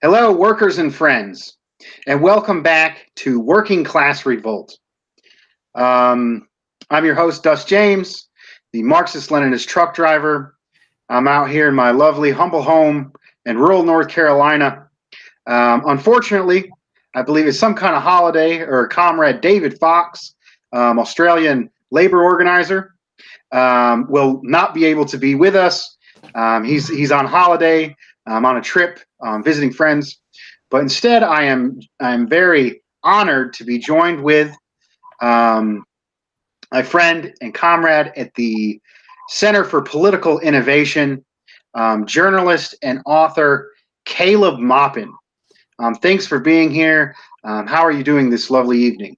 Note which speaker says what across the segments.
Speaker 1: Hello, workers and friends, and welcome back to Working Class Revolt. I'm your host, Dust James, the Marxist-Leninist truck driver. I'm out here in my lovely, humble home in rural North Carolina. Unfortunately, I believe it's some kind of holiday, or Comrade David Fox, Australian labor organizer, will not be able to be with us. He's on holiday, on a trip, visiting friends. But instead, I'm very honored to be joined with my friend and comrade at the Center for Political Innovation, journalist and author Caleb Maupin. Thanks for being here. How are you doing this lovely evening?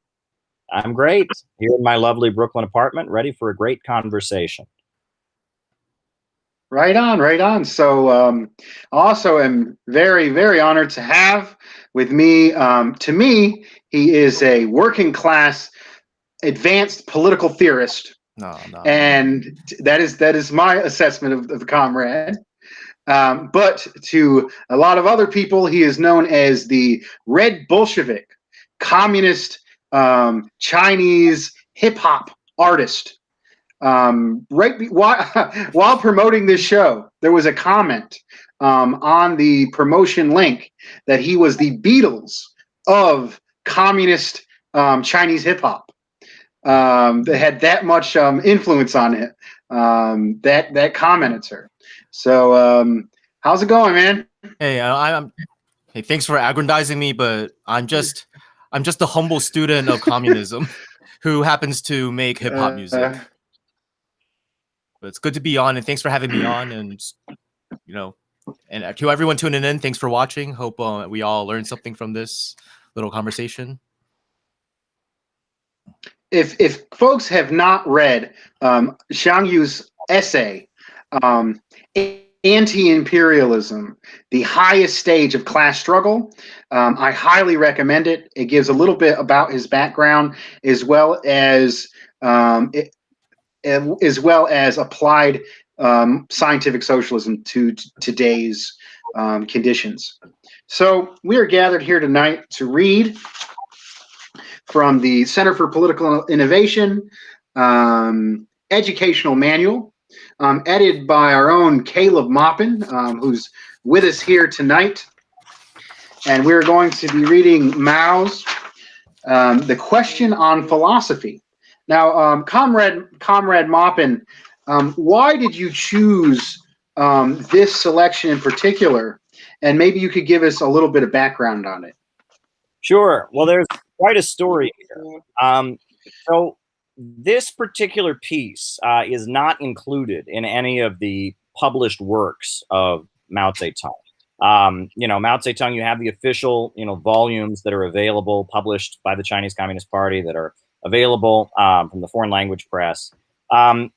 Speaker 2: I'm great. Here in my lovely Brooklyn apartment, ready for a great conversation.
Speaker 1: Right on, right on. So also am very, very honored to have with me, to me, he is a working class advanced political theorist.
Speaker 3: No.
Speaker 1: And that is my assessment of the comrade. But to a lot of other people, he is known as the Red Bolshevik, communist, Chinese hip-hop artist. While promoting this show, there was a comment on the promotion link that he was the Beatles of communist Chinese hip hop. That had that much influence on it. That commented, sir. So how's it going, man?
Speaker 3: Hey, hey, thanks for aggrandizing me, but I'm just a humble student of communism who happens to make hip hop music. But it's good to be on, and thanks for having me on. And and to everyone tuning in, thanks for watching. Hope we all learned something from this little conversation.
Speaker 1: If folks have not read Xiang Yu's essay, Anti-Imperialism, the highest stage of class struggle, I highly recommend it. It gives a little bit about his background as well as applied scientific socialism to today's conditions. So we are gathered here tonight to read from the Center for Political Innovation educational manual, edited by our own Caleb Maupin, who's with us here tonight. And we're going to be reading Mao's The Question on Philosophy. Now, Comrade Maupin, why did you choose this selection in particular? And maybe you could give us a little bit of background on it.
Speaker 2: Sure. Well, there's quite a story here. So this particular piece is not included in any of the published works of Mao Zedong. Mao Zedong, you have the official, volumes that are available, published by the Chinese Communist Party that are available from the foreign language press. And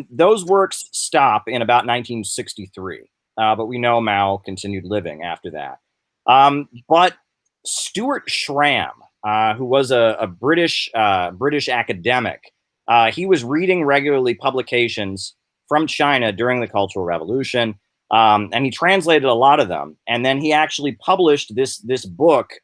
Speaker 2: those works stop in about 1963. But we know Mao continued living after that. But Stuart Schramm, who was a British academic, he was reading regularly publications from China during the Cultural Revolution, and he translated a lot of them. And then he actually published this book,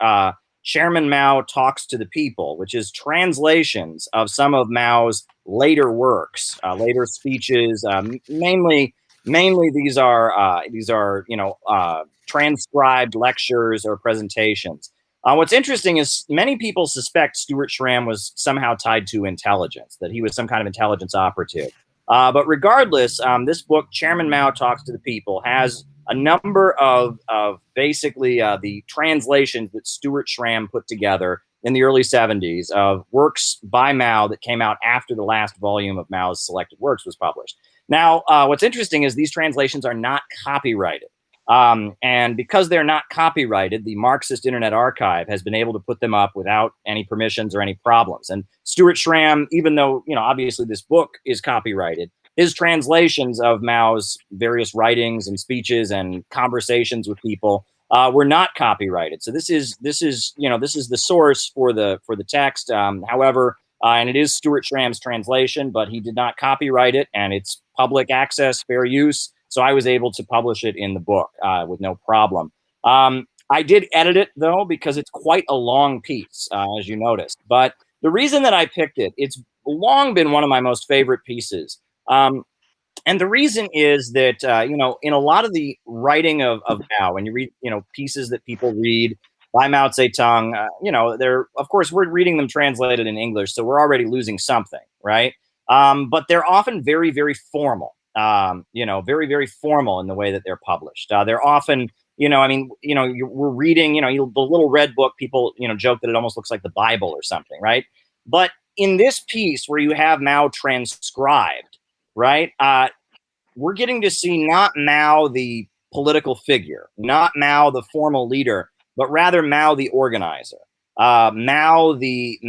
Speaker 2: Chairman Mao Talks to the People, which is translations of some of Mao's later works, later speeches. Mainly these are transcribed lectures or presentations. What's interesting is many people suspect Stuart Schramm was somehow tied to intelligence, that he was some kind of intelligence operative. But regardless, this book, Chairman Mao Talks to the People, has a number of basically the translations that Stuart Schramm put together in the early 70s of works by Mao that came out after the last volume of Mao's selected works was published. Now, what's interesting is these translations are not copyrighted. And because they're not copyrighted, the Marxist Internet Archive has been able to put them up without any permissions or any problems. And Stuart Schramm, even though, obviously this book is copyrighted, his translations of Mao's various writings and speeches and conversations with people were not copyrighted. So this is the source for the text. However, and it is Stuart Schramm's translation, but he did not copyright it, and it's public access, fair use. So I was able to publish it in the book with no problem. I did edit it though, because it's quite a long piece, as you noticed. But the reason that I picked it, it's long been one of my most favorite pieces. And the reason is that, in a lot of the writing of Mao, when you read, pieces that people read by Mao Zedong, they're, of course, we're reading them translated in English, so we're already losing something, right? But they're often very, very formal, very, very formal in the way that they're published. They're often, we're reading, the little red book, people, joke that it almost looks like the Bible or something, right? But in this piece where you have Mao transcribed, right? We're getting to see not Mao the political figure, not Mao the formal leader, but rather Mao the organizer, Mao the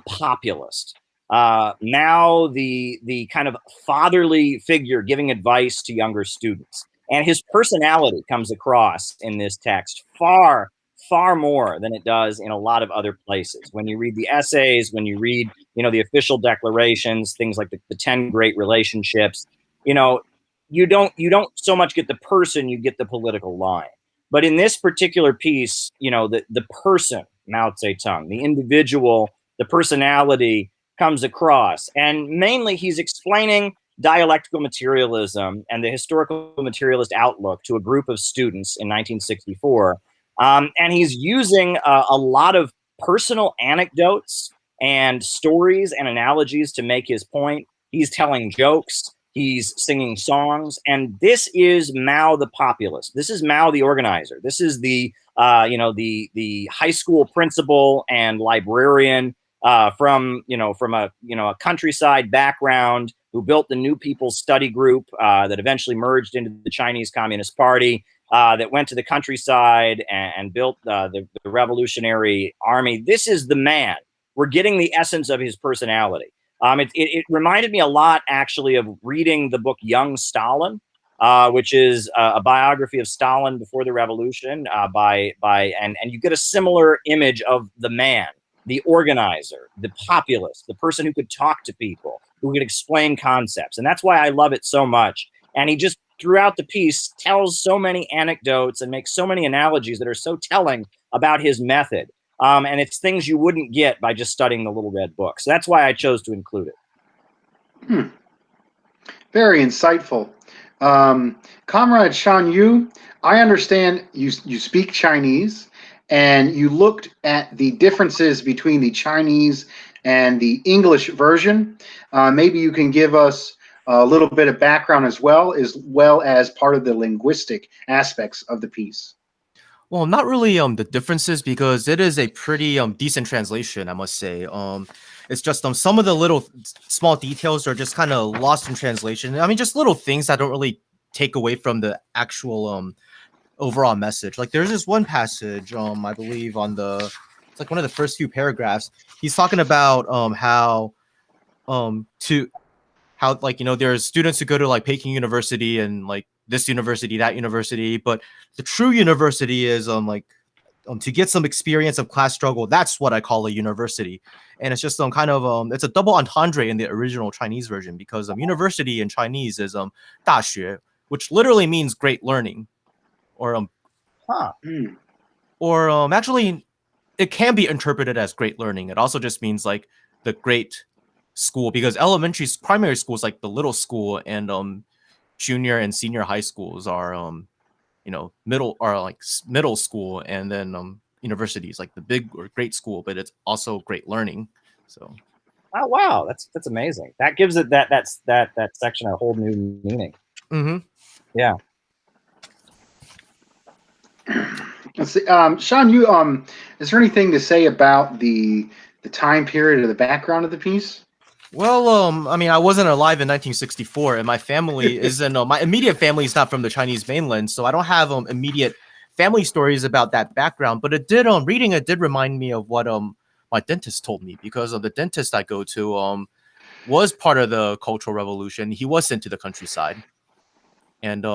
Speaker 2: populist, Mao the kind of fatherly figure giving advice to younger students. And his personality comes across in this text far, far more than it does in a lot of other places. When you read the essays, when you read, the official declarations, things like the 10 great relationships, you don't so much get the person, you get the political line. But in this particular piece, the person, Mao Zedong, the individual, the personality comes across. And mainly he's explaining dialectical materialism and the historical materialist outlook to a group of students in 1964. And he's using a lot of personal anecdotes and stories and analogies to make his point. He's telling jokes. He's singing songs, and this is Mao the populist. This is Mao the organizer. This is the the high school principal and librarian from a countryside background who built the New People's Study Group that eventually merged into the Chinese Communist Party. That went to the countryside and built the Revolutionary Army. This is the man. We're getting the essence of his personality. It reminded me a lot, actually, of reading the book Young Stalin, which is a biography of Stalin before the revolution, and you get a similar image of the man, the organizer, the populist, the person who could talk to people, who could explain concepts. And that's why I love it so much. And he just, throughout the piece, tells so many anecdotes and makes so many analogies that are so telling about his method. And it's things you wouldn't get by just studying the little red book. So that's why I chose to include it.
Speaker 1: Very insightful. Comrade Shan Yu, I understand you speak Chinese, and you looked at the differences between the Chinese and the English version. Maybe you can give us a little bit of background as well as part of the linguistic aspects of the piece.
Speaker 3: Well, not really the differences, because it is a pretty decent translation, I must say. It's just some of the little small details are just kind of lost in translation. I mean, just little things that don't really take away from the actual overall message. Like there's this one passage, I believe it's like one of the first few paragraphs. He's talking about how there's students who go to like Peking University and like this university, that university, but the true university is to get some experience of class struggle. That's what I call a university. And it's just it's a double entendre in the original Chinese version, because university in Chinese is 大学, which literally means great learning, or actually it can be interpreted as great learning. It also just means like the great school, because primary schools, like the little school, and junior and senior high schools are middle school, and then universities like the big or great school, but it's also great learning. So
Speaker 2: oh wow, that's amazing. That gives it that section a whole new meaning. Yeah.
Speaker 1: Let's see. Sean, you is there anything to say about the time period or the background of the piece?
Speaker 3: Well, I mean, I wasn't alive in 1964, and my family isn't. My immediate family is not from the Chinese mainland, so I don't have immediate family stories about that background. But reading it did remind me of what my dentist told me, because the dentist I go to was part of the Cultural Revolution. He was sent to the countryside, and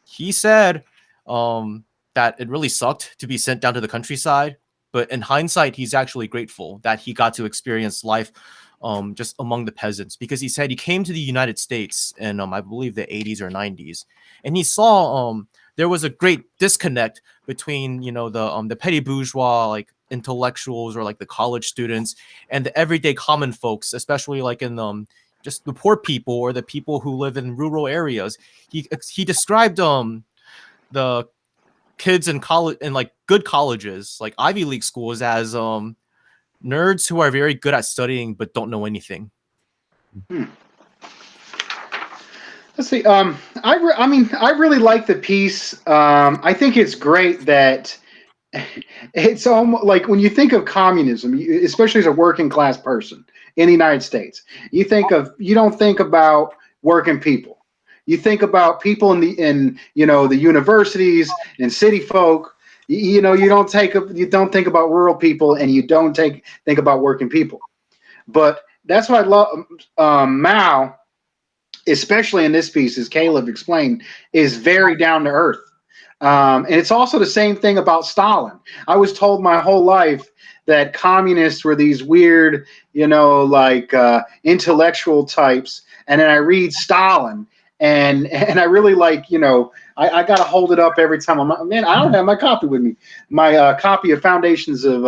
Speaker 3: he said that it really sucked to be sent down to the countryside. But in hindsight, he's actually grateful that he got to experience life just among the peasants, because he said he came to the United States in I believe the 80s or 90s, and he saw there was a great disconnect between the petty bourgeois, like intellectuals or like the college students, and the everyday common folks, especially like in just the poor people or the people who live in rural areas. He described the kids in college, in like good colleges, like Ivy League schools, as nerds who are very good at studying but don't know anything.
Speaker 1: Let's see. I really like the piece. I think it's great that it's almost like when you think of communism, especially as a working class person in the United States, you don't think about working people. You think about people in the universities and city folk. You don't think about rural people, and you don't think about working people. But that's why I love Mao, especially in this piece, as Caleb explained, is very down to earth. And it's also the same thing about Stalin. I was told my whole life that communists were these weird, intellectual types. And then I read Stalin, and I really I got to hold it up every time. I'm like, man, I don't have my copy with me. My copy of Foundations of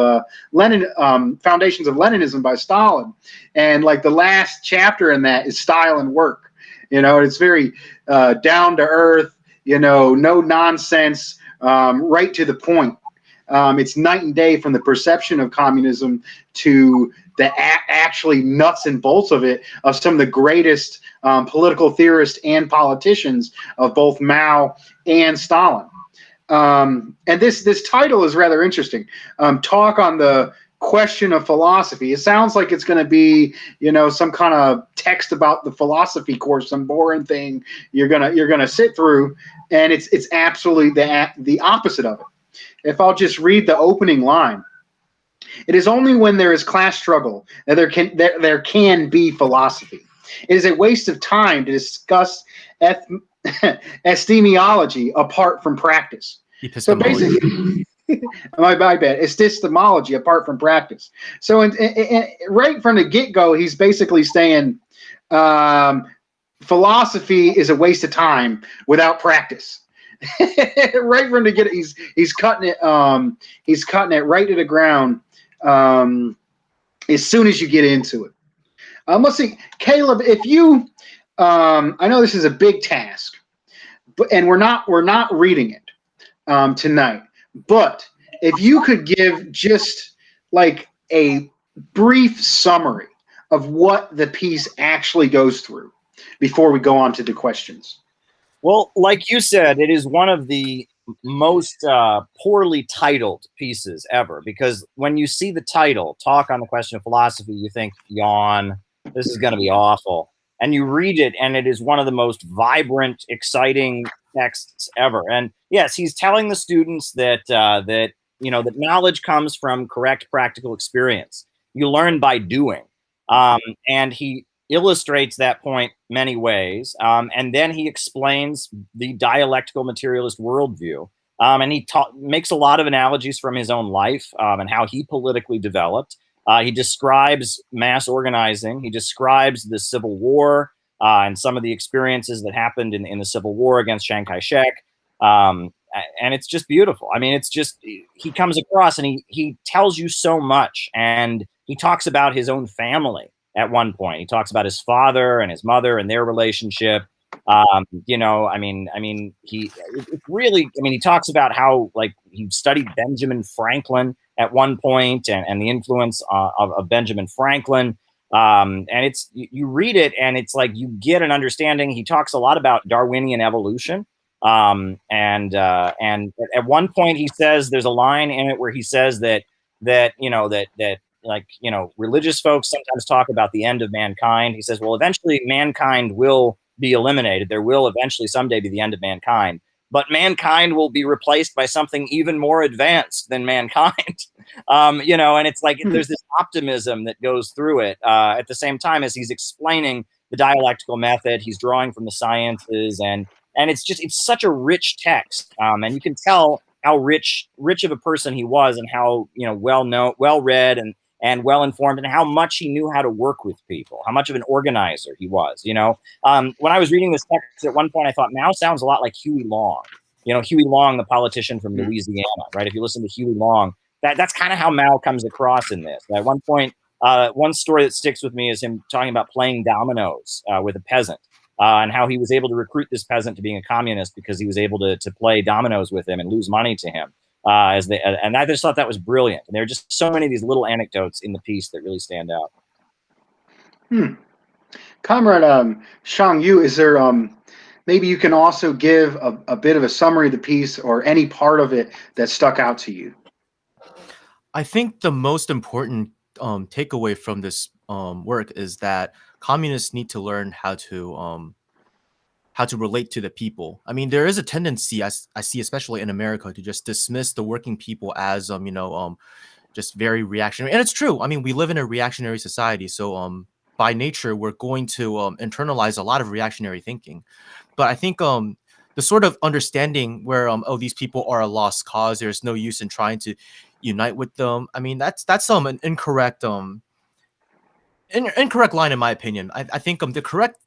Speaker 1: Leninism by Stalin. And like the last chapter in that is style and work. It's very down to earth, no nonsense, right to the point. It's night and day from the perception of communism to the actually nuts and bolts of it, of some of the greatest political theorists and politicians of both Mao and Stalin. And this title is rather interesting. Talk on the question of philosophy. It sounds like it's going to be, some kind of text about the philosophy course, some boring thing you're gonna sit through, and it's absolutely the opposite of it. If I'll just read the opening line, it is only when there is class struggle that there can be philosophy. It is a waste of time to discuss epistemology apart from practice. So basically, my bad. Epistemology apart from practice. So, right from the get-go, he's basically saying philosophy is a waste of time without practice. Right from the get, he's cutting it. He's cutting it right to the ground. As soon as you get into it, let's see, Caleb. If you, I know this is a big task, and we're not reading it tonight. But if you could give just like a brief summary of what the piece actually goes through before we go on to the questions.
Speaker 2: Well, like you said, it is one of the most poorly titled pieces ever, because when you see the title, Talk on the Question of Philosophy, you think, yawn, this is going to be awful. And you read it, and it is one of the most vibrant, exciting texts ever. And yes, he's telling the students that that knowledge comes from correct practical experience. You learn by doing, and he illustrates that point many ways. And then he explains the dialectical materialist worldview, and he makes a lot of analogies from his own life and how he politically developed. He describes mass organizing. He describes the Civil War and some of the experiences that happened in the Civil War against Chiang Kai-shek. And it's just beautiful. I mean, it's just, he comes across and he tells you so much. And he talks about his own family at one point. He talks about his father and his mother and their relationship. He talks about how, like, he studied Benjamin Franklin at one point, and the influence of Benjamin Franklin. And it's, you read it and it's like you get an understanding. He talks a lot about Darwinian evolution. And at one point he says, there's a line in it where he says that religious folks sometimes talk about the end of mankind. He says, well, eventually mankind will be eliminated. There will eventually someday be the end of mankind, but mankind will be replaced by something even more advanced than mankind. And it's like, there's this optimism that goes through it at the same time as he's explaining the dialectical method. He's drawing from the sciences, and it's such a rich text. And you can tell how rich of a person he was, and how, well read and well informed, and how much he knew how to work with people, how much of an organizer he was. When I was reading this text at one point, I thought Mao sounds a lot like Huey Long. Huey Long, the politician from Louisiana, right? If you listen to Huey Long, that's kind of how Mao comes across in this. At one point, one story that sticks with me is him talking about playing dominoes with a peasant, and how he was able to recruit this peasant to being a communist because he was able to play dominoes with him and lose money to him. And I just thought that was brilliant. And there are just so many of these little anecdotes in the piece that really stand out.
Speaker 1: Comrade Shang Yu, is there maybe you can also give a bit of a summary of the piece or any part of it that stuck out to you?
Speaker 3: I think the most important takeaway from this work is that communists need to learn how to relate to the people. I mean, there is a tendency I see, especially in America, to just dismiss the working people as just very reactionary. And it's true. I mean, we live in a reactionary society, so by nature we're going to internalize a lot of reactionary thinking. But I think the sort of understanding where oh, these people are a lost cause, there's no use in trying to unite with them. I mean, that's an incorrect incorrect line in my opinion. I think the correct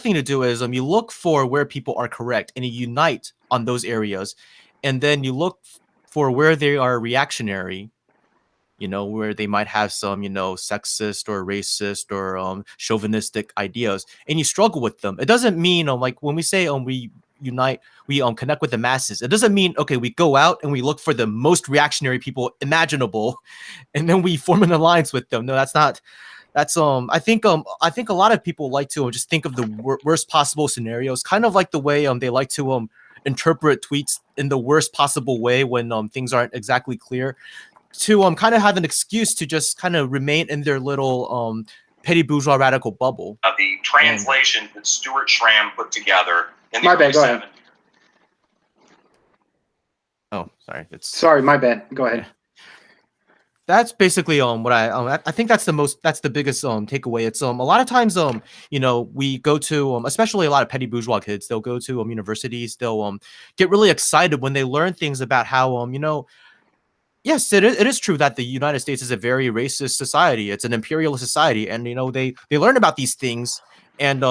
Speaker 3: thing to do is you look for where people are correct and you unite on those areas, and then you look for where they are reactionary, where they might have some, sexist or racist or chauvinistic ideas, and you struggle with them. It doesn't mean like when we say we unite, we connect with the masses. It doesn't mean okay, we go out and we look for the most reactionary people imaginable, and then we form an alliance with them. No, that's not. That's I think a lot of people like to just think of the worst possible scenarios, kind of like the way they like to interpret tweets in the worst possible way when things aren't exactly clear, to kind of have an excuse to just kind of remain in their little petty bourgeois radical bubble.
Speaker 4: The translation that Stuart Schramm put together in the
Speaker 1: My bad, go ahead.
Speaker 4: 70s.
Speaker 3: Oh, sorry.
Speaker 1: Sorry, my bad. Go ahead.
Speaker 3: That's basically what I think that's the biggest takeaway. It's a lot of times we go to especially a lot of petty bourgeois kids, they'll go to universities, they'll get really excited when they learn things about how yes, it is true that the United States is a very racist society. It's an imperialist society, and they learn about these things, and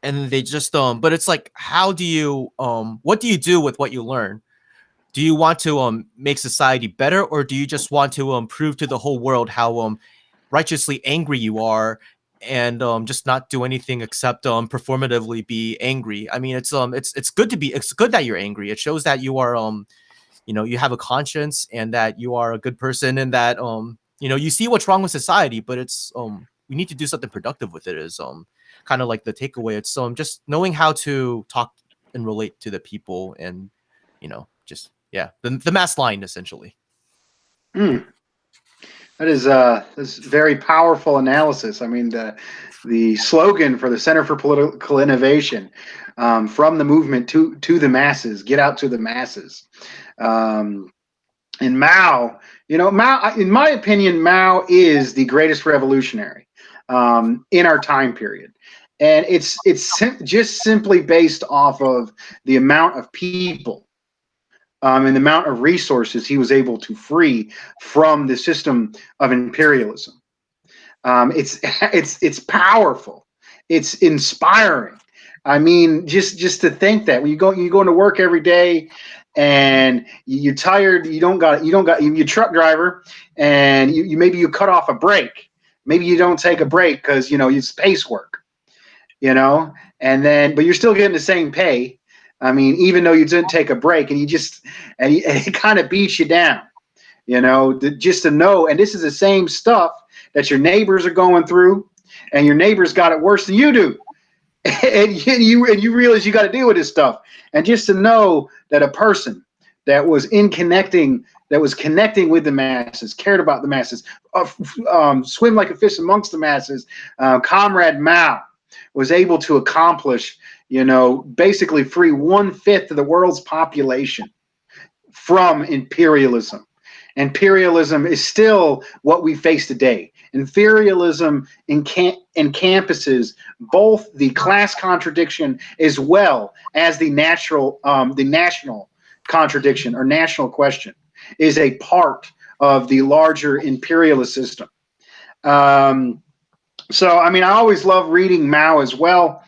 Speaker 3: they just but it's like, how do you what do you do with what you learn? Do you want to make society better, or do you just want to prove to the whole world how righteously angry you are, and just not do anything except performatively be angry? I mean, it's good that you're angry. It shows that you are you have a conscience and that you are a good person, and that you see what's wrong with society, but it's we need to do something productive with it. Is kind of like the takeaway. It's just knowing how to talk and relate to the people, and just the mass line essentially.
Speaker 1: That is that's very powerful analysis. I mean, the slogan for the Center for Political Innovation, from the movement to the masses, get out to the masses. And Mao, Mao, in my opinion, Mao is the greatest revolutionary in our time period. And it's just simply based off of the amount of people and the amount of resources he was able to free from the system of imperialism. It's powerful. It's inspiring. I mean, just to think that when you go into work every day and you're tired, you're a truck driver, and you maybe you cut off a break. Maybe you don't take a break because it's pace work, and then but you're still getting the same pay. I mean, even though you didn't take a break, and it kind of beats you down, just to know. And this is the same stuff that your neighbors are going through, and your neighbors got it worse than you do, and you realize you got to deal with this stuff. And just to know that a person that was connecting with the masses, cared about the masses, swim like a fish amongst the masses, Comrade Mao was able to accomplish, basically free 1/5 of the world's population from imperialism. Imperialism is still what we face today. Imperialism in campuses both the class contradiction as well as the national contradiction or national question is a part of the larger imperialist system. So, I mean, I always love reading Mao as well.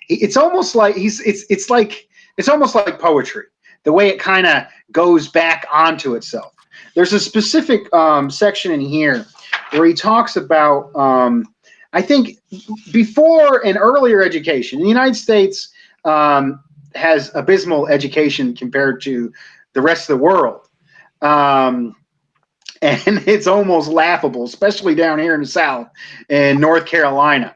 Speaker 1: It's almost like it's like it's almost like poetry, the way it kind of goes back onto itself. There's a specific section in here where he talks about, I think, before an earlier education. The United States has abysmal education compared to the rest of the world. And it's almost laughable, especially down here in the South in North Carolina.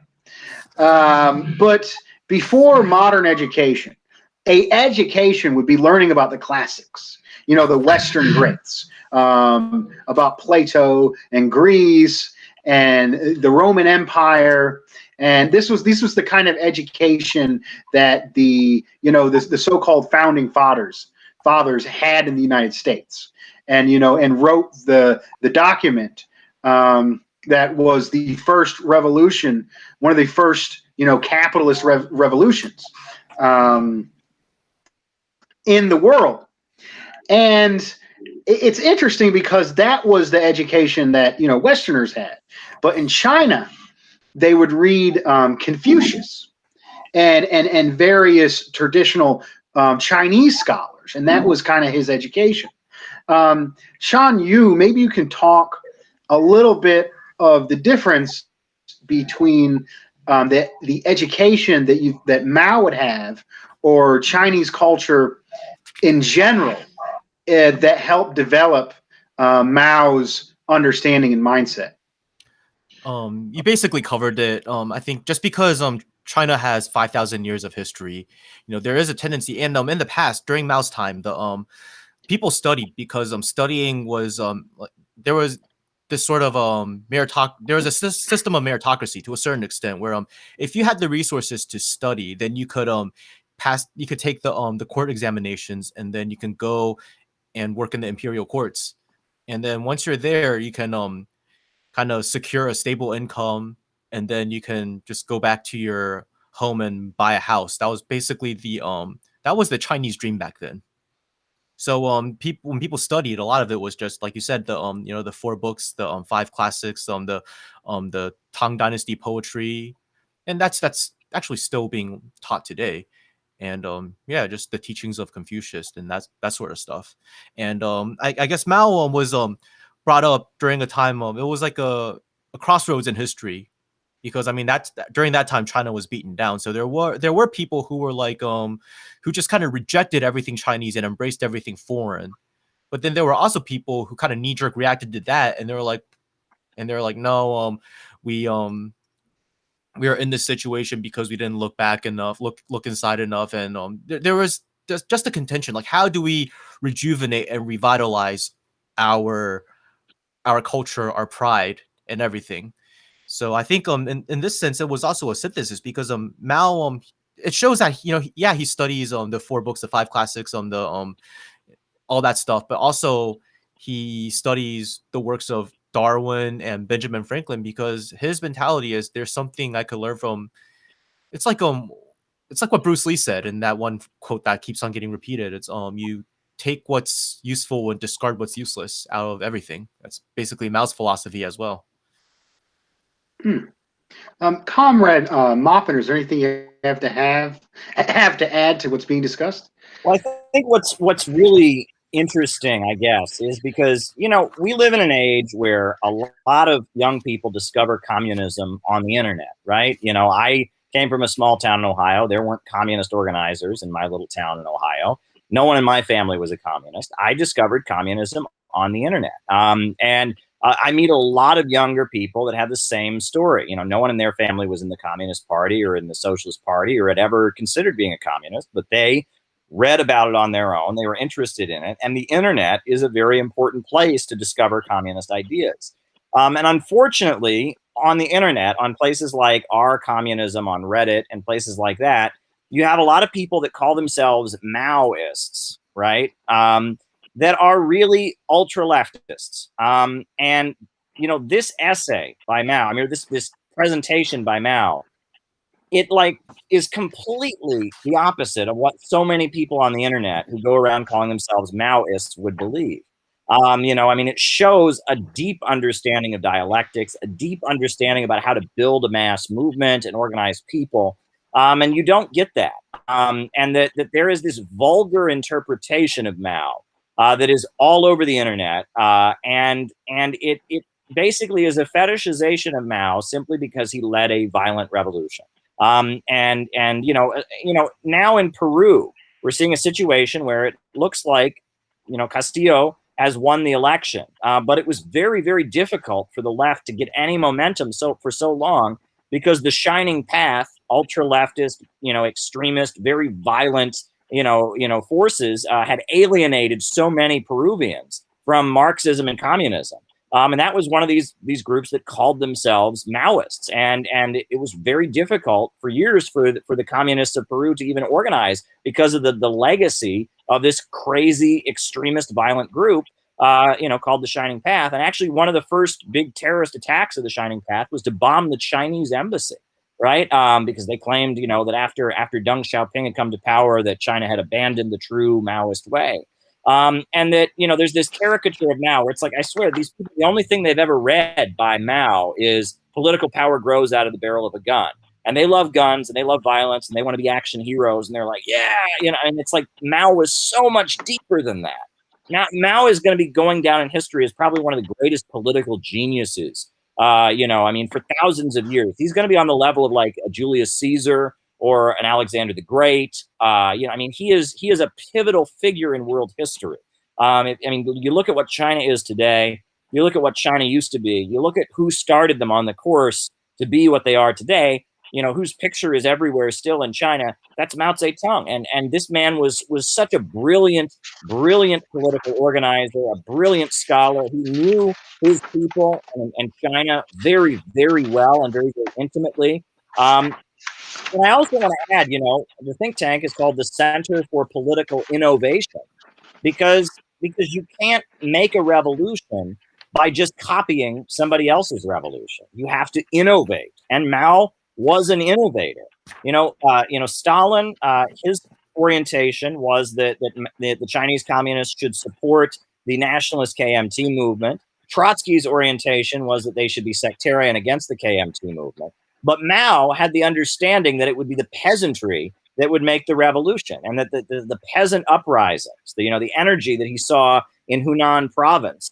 Speaker 1: But before modern education, education would be learning about the classics, the Western greats, about Plato and Greece and the Roman Empire. And this was the kind of education that the so-called founding fathers had in the United States, and wrote the document that was the first revolution, one of the first capitalist revolutions in the world. And it's interesting because that was the education that Westerners had, but in China they would read Confucius and various traditional Chinese scholars, and that was kind of his education. Sean Yu, maybe you can talk a little bit of the difference between the education that Mao would have, or Chinese culture in general, that helped develop Mao's understanding and mindset.
Speaker 3: You basically covered it. I think just because China has 5,000 years of history, there is a tendency, and in the past, during Mao's time, the people studied because studying was there was this sort of there was a system of meritocracy to a certain extent, where if you had the resources to study, then you could take the court examinations, and then you can go and work in the imperial courts, and then once you're there, you can kind of secure a stable income, and then you can just go back to your home and buy a house. That was basically that was the Chinese dream back then. So when people studied, a lot of it was just like you said, the the 4 books, the 5 classics, the Tang Dynasty poetry, and that's actually still being taught today. And just the teachings of Confucius and that sort of stuff. And I guess Mao was brought up during a time it was like a crossroads in history, because I mean during that time China was beaten down, so there were people who were like who just kind of rejected everything Chinese and embraced everything foreign. But then there were also people who kind of knee-jerk reacted to that, and they were like no, we are in this situation because we didn't look back enough, look inside enough. And there was just a contention, like, how do we rejuvenate and revitalize our culture, our pride, and everything. So I think in this sense, it was also a synthesis, because Mao it shows that he studies the 4 books, the 5 classics, the all that stuff, but also he studies the works of Darwin and Benjamin Franklin, because his mentality is, there's something I could learn from. It's like what Bruce Lee said in that one quote that keeps on getting repeated. It's you take what's useful and discard what's useless out of everything. That's basically Mao's philosophy as well.
Speaker 1: Comrade Moppin, is there anything you have to add to what's being discussed?
Speaker 2: Well, I think what's really interesting, I guess, is because we live in an age where a lot of young people discover communism on the internet, right? I came from a small town in Ohio. There weren't communist organizers in my little town in Ohio. No one in my family was a communist. I discovered communism on the internet. And I meet a lot of younger people that have the same story. No one in their family was in the Communist Party or in the Socialist Party or had ever considered being a communist, but they read about it on their own. They were interested in it. And the internet is a very important place to discover communist ideas. And unfortunately, on the internet, on places like Our Communism, on Reddit, and places like that, you have a lot of people that call themselves Maoists, right? That are really ultra leftists. And this essay by Mao, this presentation by Mao, it is completely the opposite of what so many people on the internet who go around calling themselves Maoists would believe. It shows a deep understanding of dialectics, a deep understanding about how to build a mass movement and organize people. And you don't get that. And that there is this vulgar interpretation of Mao that is all over the internet, and it basically is a fetishization of Mao simply because he led a violent revolution. And now in Peru, we're seeing a situation where it looks like Castillo has won the election, but it was very, very difficult for the left to get any momentum for so long, because the shining path, ultra leftist, extremist, very violent, forces had alienated so many Peruvians from Marxism and communism. And that was one of these groups that called themselves Maoists, and it was very difficult for years for the communists of Peru to even organize, because of the legacy of this crazy extremist violent group, called the Shining Path. And actually, one of the first big terrorist attacks of the Shining Path was to bomb the Chinese embassy, right? Because they claimed, that after Deng Xiaoping had come to power, that China had abandoned the true Maoist way. And that, there's this caricature of Mao where it's like, I swear, these people, the only thing they've ever read by Mao is political power grows out of the barrel of a gun. And they love guns and they love violence and they want to be action heroes. And they're like, yeah, and it's like Mao was so much deeper than that. Now, Mao is going to be going down in history as probably one of the greatest political geniuses, for thousands of years. He's going to be on the level of like a Julius Caesar or an Alexander the Great. He is a pivotal figure in world history. You look at what China is today. You look at what China used to be. You look at who started them on the course to be what they are today. Whose picture is everywhere still in China. That's Mao Zedong. And this man was such a brilliant political organizer, a brilliant scholar. He knew his people and China very, very well and very, very intimately. And I also want to add, the think tank is called the Center for Political Innovation, because you can't make a revolution by just copying somebody else's revolution. You have to innovate, and Mao was an innovator. Stalin, his orientation was that the Chinese communists should support the nationalist KMT movement. Trotsky's orientation was that they should be sectarian against the KMT movement. But Mao had the understanding that it would be the peasantry that would make the revolution, and that the peasant uprisings, the energy that he saw in Hunan province,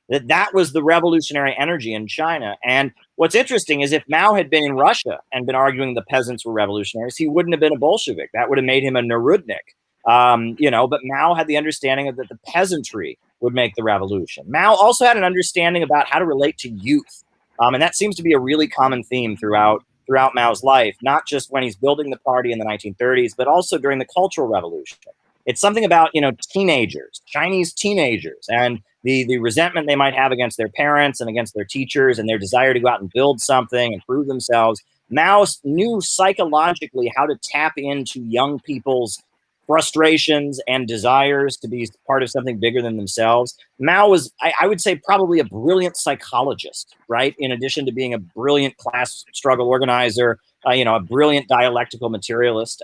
Speaker 2: that was the revolutionary energy in China. And what's interesting is if Mao had been in Russia and been arguing the peasants were revolutionaries, he wouldn't have been a Bolshevik. That would have made him a Narudnik. But Mao had the understanding that the peasantry would make the revolution. Mao also had an understanding about how to relate to youth. And that seems to be a really common theme throughout Mao's life, not just when he's building the party in the 1930s, but also during the Cultural Revolution. It's something about, teenagers, Chinese teenagers, and the resentment they might have against their parents and against their teachers, and their desire to go out and build something and prove themselves. Mao knew psychologically how to tap into young people's frustrations and desires to be part of something bigger than themselves. Mao was, I would say, probably a brilliant psychologist, right? In addition to being a brilliant class struggle organizer, a brilliant dialectical materialist.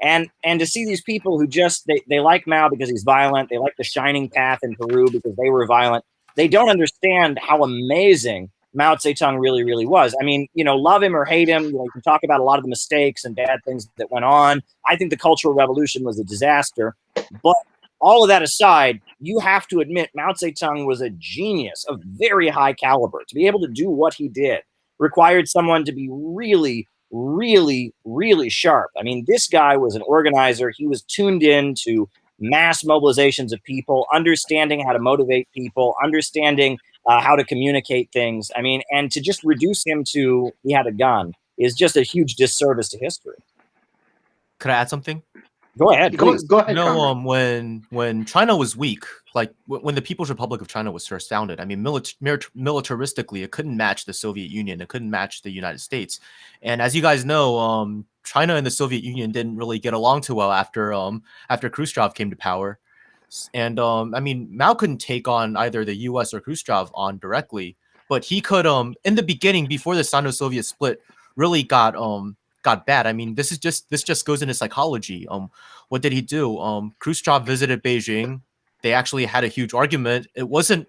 Speaker 2: And to see these people who just, they like Mao because he's violent. They like the Shining Path in Peru because they were violent. They don't understand how amazing Mao Zedong really, really was. Love him or hate him, you can talk about a lot of the mistakes and bad things that went on. I think the Cultural Revolution was a disaster. But all of that aside, you have to admit Mao Zedong was a genius of very high caliber. To be able to do what he did required someone to be really, really, really sharp. This guy was an organizer. He was tuned in to mass mobilizations of people, understanding how to motivate people, understanding how to communicate things. And to just reduce him to he had a gun is just a huge disservice to history.
Speaker 3: Could I add something?
Speaker 2: Go ahead, please.
Speaker 1: Go ahead.
Speaker 3: When China was weak, like when the People's Republic of China was first founded, militaristically, it couldn't match the Soviet Union. It couldn't match the United States. And as you guys know, China and the Soviet Union didn't really get along too well after Khrushchev came to power. And Mao couldn't take on either the U.S. or Khrushchev on directly, but he could in the beginning, before the Sino-Soviet split really got bad. This just goes into psychology. What did he do? Khrushchev visited Beijing. They actually had a huge argument. They weren't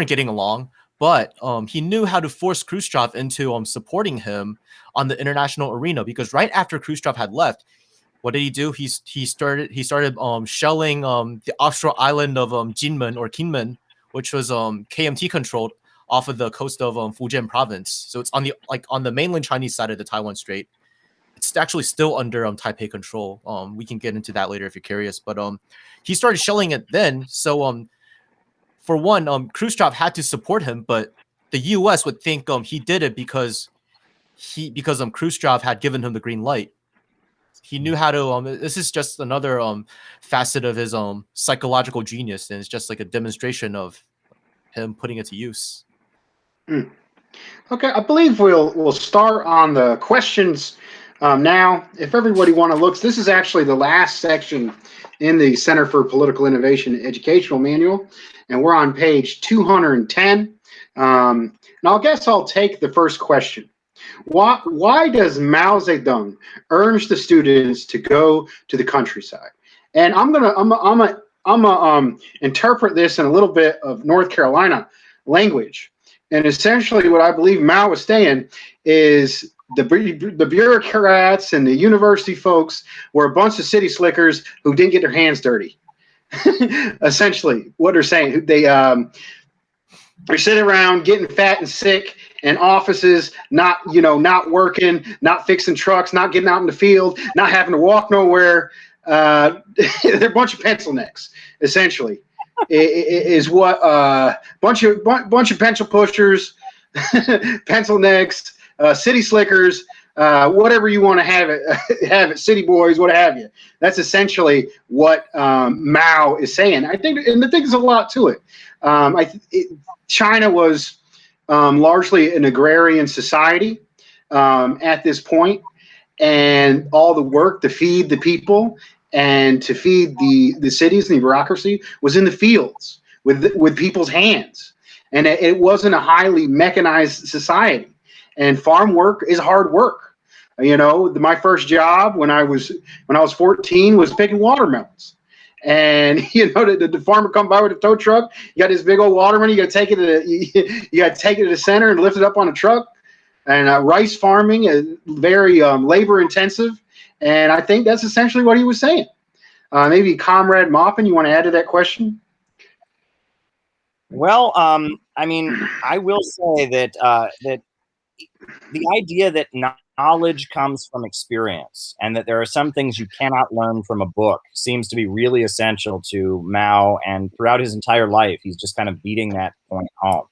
Speaker 3: getting along, but he knew how to force Khrushchev into supporting him on the international arena, because right after Khrushchev had left, what did he do? He started shelling the offshore island of Jinmen or Kinmen, which was KMT controlled, off of the coast of Fujian province. So it's on the mainland Chinese side of the Taiwan Strait. It's actually still under Taipei control. We can get into that later if you're curious. But he started shelling it then. So for one, Khrushchev had to support him, but the U.S. would think he did it because Khrushchev had given him the green light. He knew how to. This is just another facet of his psychological genius, and it's just like a demonstration of him putting it to use.
Speaker 1: Okay, I believe we'll start on the questions now. If everybody want to look, this is actually the last section in the Center for Political Innovation Educational Manual, and we're on page 210. And I guess I'll take the first question. Why does Mao Zedong urge the students to go to the countryside? And I'm gonna interpret this in a little bit of North Carolina language. And essentially, what I believe Mao was saying is the bureaucrats and the university folks were a bunch of city slickers who didn't get their hands dirty. Essentially, what they're saying, they're sitting around getting fat and sick in offices, not working, not fixing trucks, not getting out in the field, not having to walk nowhere. They're a bunch of pencil necks, essentially. Is what bunch of pencil pushers, pencil necks, city slickers, whatever you want to have it, city boys, what have you. That's essentially what Mao is saying. I think there's a lot to it. China was largely an agrarian society at this point, and all the work to feed the people and to feed the cities and the bureaucracy was in the fields with people's hands. And it wasn't a highly mechanized society. And farm work is hard work. My first job when I was 14 was picking watermelons. And the farmer come by with a tow truck. You got this big old watermelon. You got to take it to the center and lift it up on a truck. And rice farming is very labor intensive. And I think that's essentially what he was saying. Maybe Comrade Maupin, you want to add to that question?
Speaker 2: Well, I will say that that the idea that knowledge comes from experience and that there are some things you cannot learn from a book seems to be really essential to Mao, and throughout his entire life, he's just kind of beating that point home.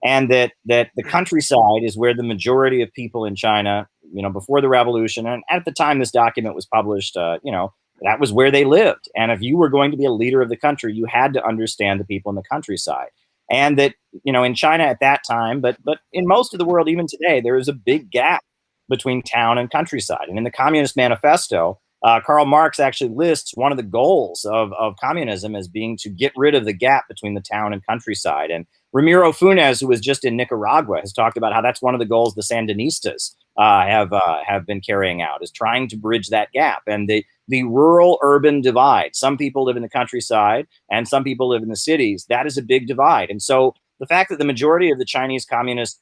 Speaker 2: And that the countryside is where the majority of people in China, before the revolution, and at the time this document was published, that was where they lived. And if you were going to be a leader of the country, you had to understand the people in the countryside. And that, in China at that time, but in most of the world, even today, there is a big gap between town and countryside. And in the Communist Manifesto, Karl Marx actually lists one of the goals of communism as being to get rid of the gap between the town and countryside. And Ramiro Funes, who was just in Nicaragua, has talked about how that's one of the goals the Sandinistas have been carrying out, is trying to bridge that gap. And the rural-urban divide. Some people live in the countryside and some people live in the cities. That is a big divide. And so the fact that the majority of the Chinese communist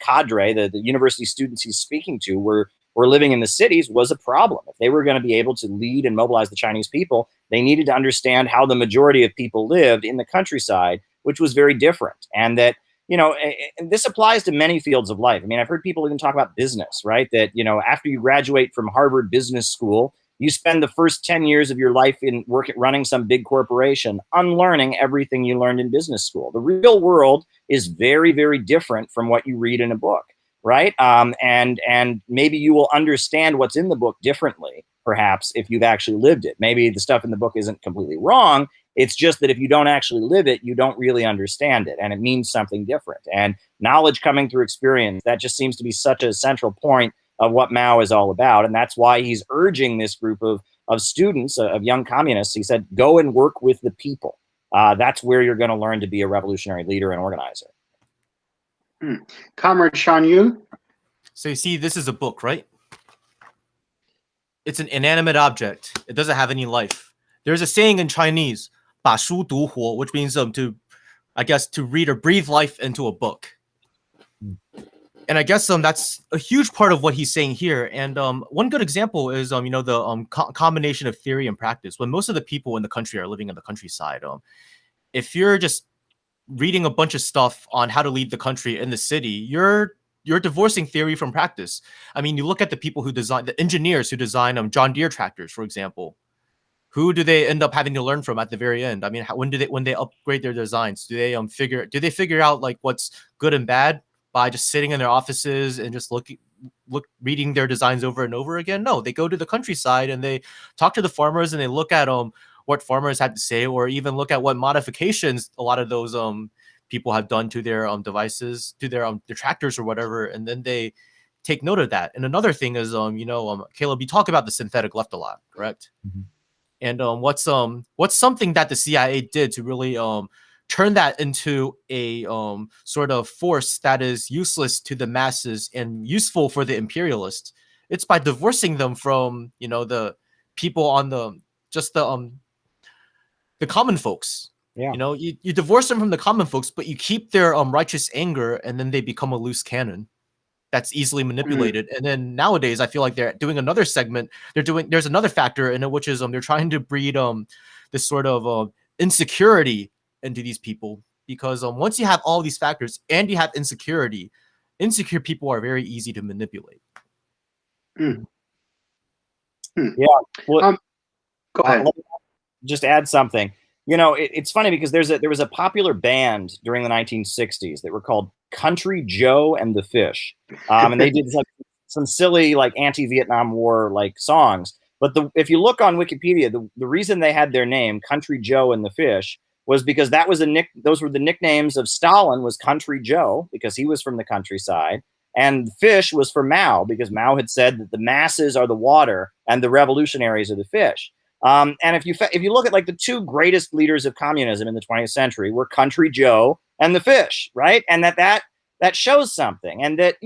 Speaker 2: cadre, the university students he's speaking to, were living in the cities was a problem. If they were going to be able to lead and mobilize the Chinese people, they needed to understand how the majority of people lived in the countryside, which was very different. And that, and this applies to many fields of life. I've heard people even talk about business, right? That, after you graduate from Harvard Business School, you spend the first 10 years of your life in running some big corporation, unlearning everything you learned in business school. The real world is very, very different from what you read in a book, right? And maybe you will understand what's in the book differently, perhaps, if you've actually lived it. Maybe the stuff in the book isn't completely wrong. It's just that if you don't actually live it, you don't really understand it, and it means something different. And knowledge coming through experience, that just seems to be such a central point of what Mao is all about. And that's why he's urging this group of students, of young communists. He said, go and work with the people. That's where you're going to learn to be a revolutionary leader and organizer.
Speaker 1: Comrade Shan Yu?
Speaker 3: So you see, this is a book, right? It's an inanimate object. It doesn't have any life. There's a saying in Chinese, 把书读活, which means to I guess, to read or breathe life into a book. And I guess that's a huge part of what he's saying here. And one good example is the combination of theory and practice. When most of the people in the country are living in the countryside, if you're just reading a bunch of stuff on how to lead the country in the city, you're divorcing theory from practice. I mean, you look at the people who design, the engineers who design John Deere tractors, for example. Who do they end up having to learn from at the very end? I mean, when they upgrade their designs, do they figure out like what's good and bad by just sitting in their offices and just reading their designs over and over again? No, they go to the countryside and they talk to the farmers and they look at what farmers had to say, or even look at what modifications a lot of those people have done to their devices, to their tractors or whatever, and then they take note of that. And another thing is Caleb, you talk about the synthetic left a lot, correct? Mm-hmm. And what's something that the CIA did to really turn that into a sort of force that is useless to the masses and useful for the imperialists? It's by divorcing them from the people on the common folks. Yeah. You divorce them from the common folks, but you keep their righteous anger, and then they become a loose cannon that's easily manipulated. Mm-hmm. And then nowadays, I feel like they're doing another segment. There's another factor in it, which is they're trying to breed this sort of insecurity into these people, because once you have all these factors and you have insecurity, insecure people are very easy to manipulate.
Speaker 1: Mm.
Speaker 2: Yeah. Well,
Speaker 1: go ahead.
Speaker 2: Just add something. It's funny because there was a popular band during the 1960s that were called Country Joe and the Fish, and they did some silly anti-Vietnam War songs. But if you look on Wikipedia, the reason they had their name Country Joe and the Fish was because those were the nicknames of Stalin. Was Country Joe because he was from the countryside, and Fish was for Mao because Mao had said that the masses are the water and the revolutionaries are the fish. And if you look at the two greatest leaders of communism in the 20th century were Country Joe and the Fish, right? And that shows something. And that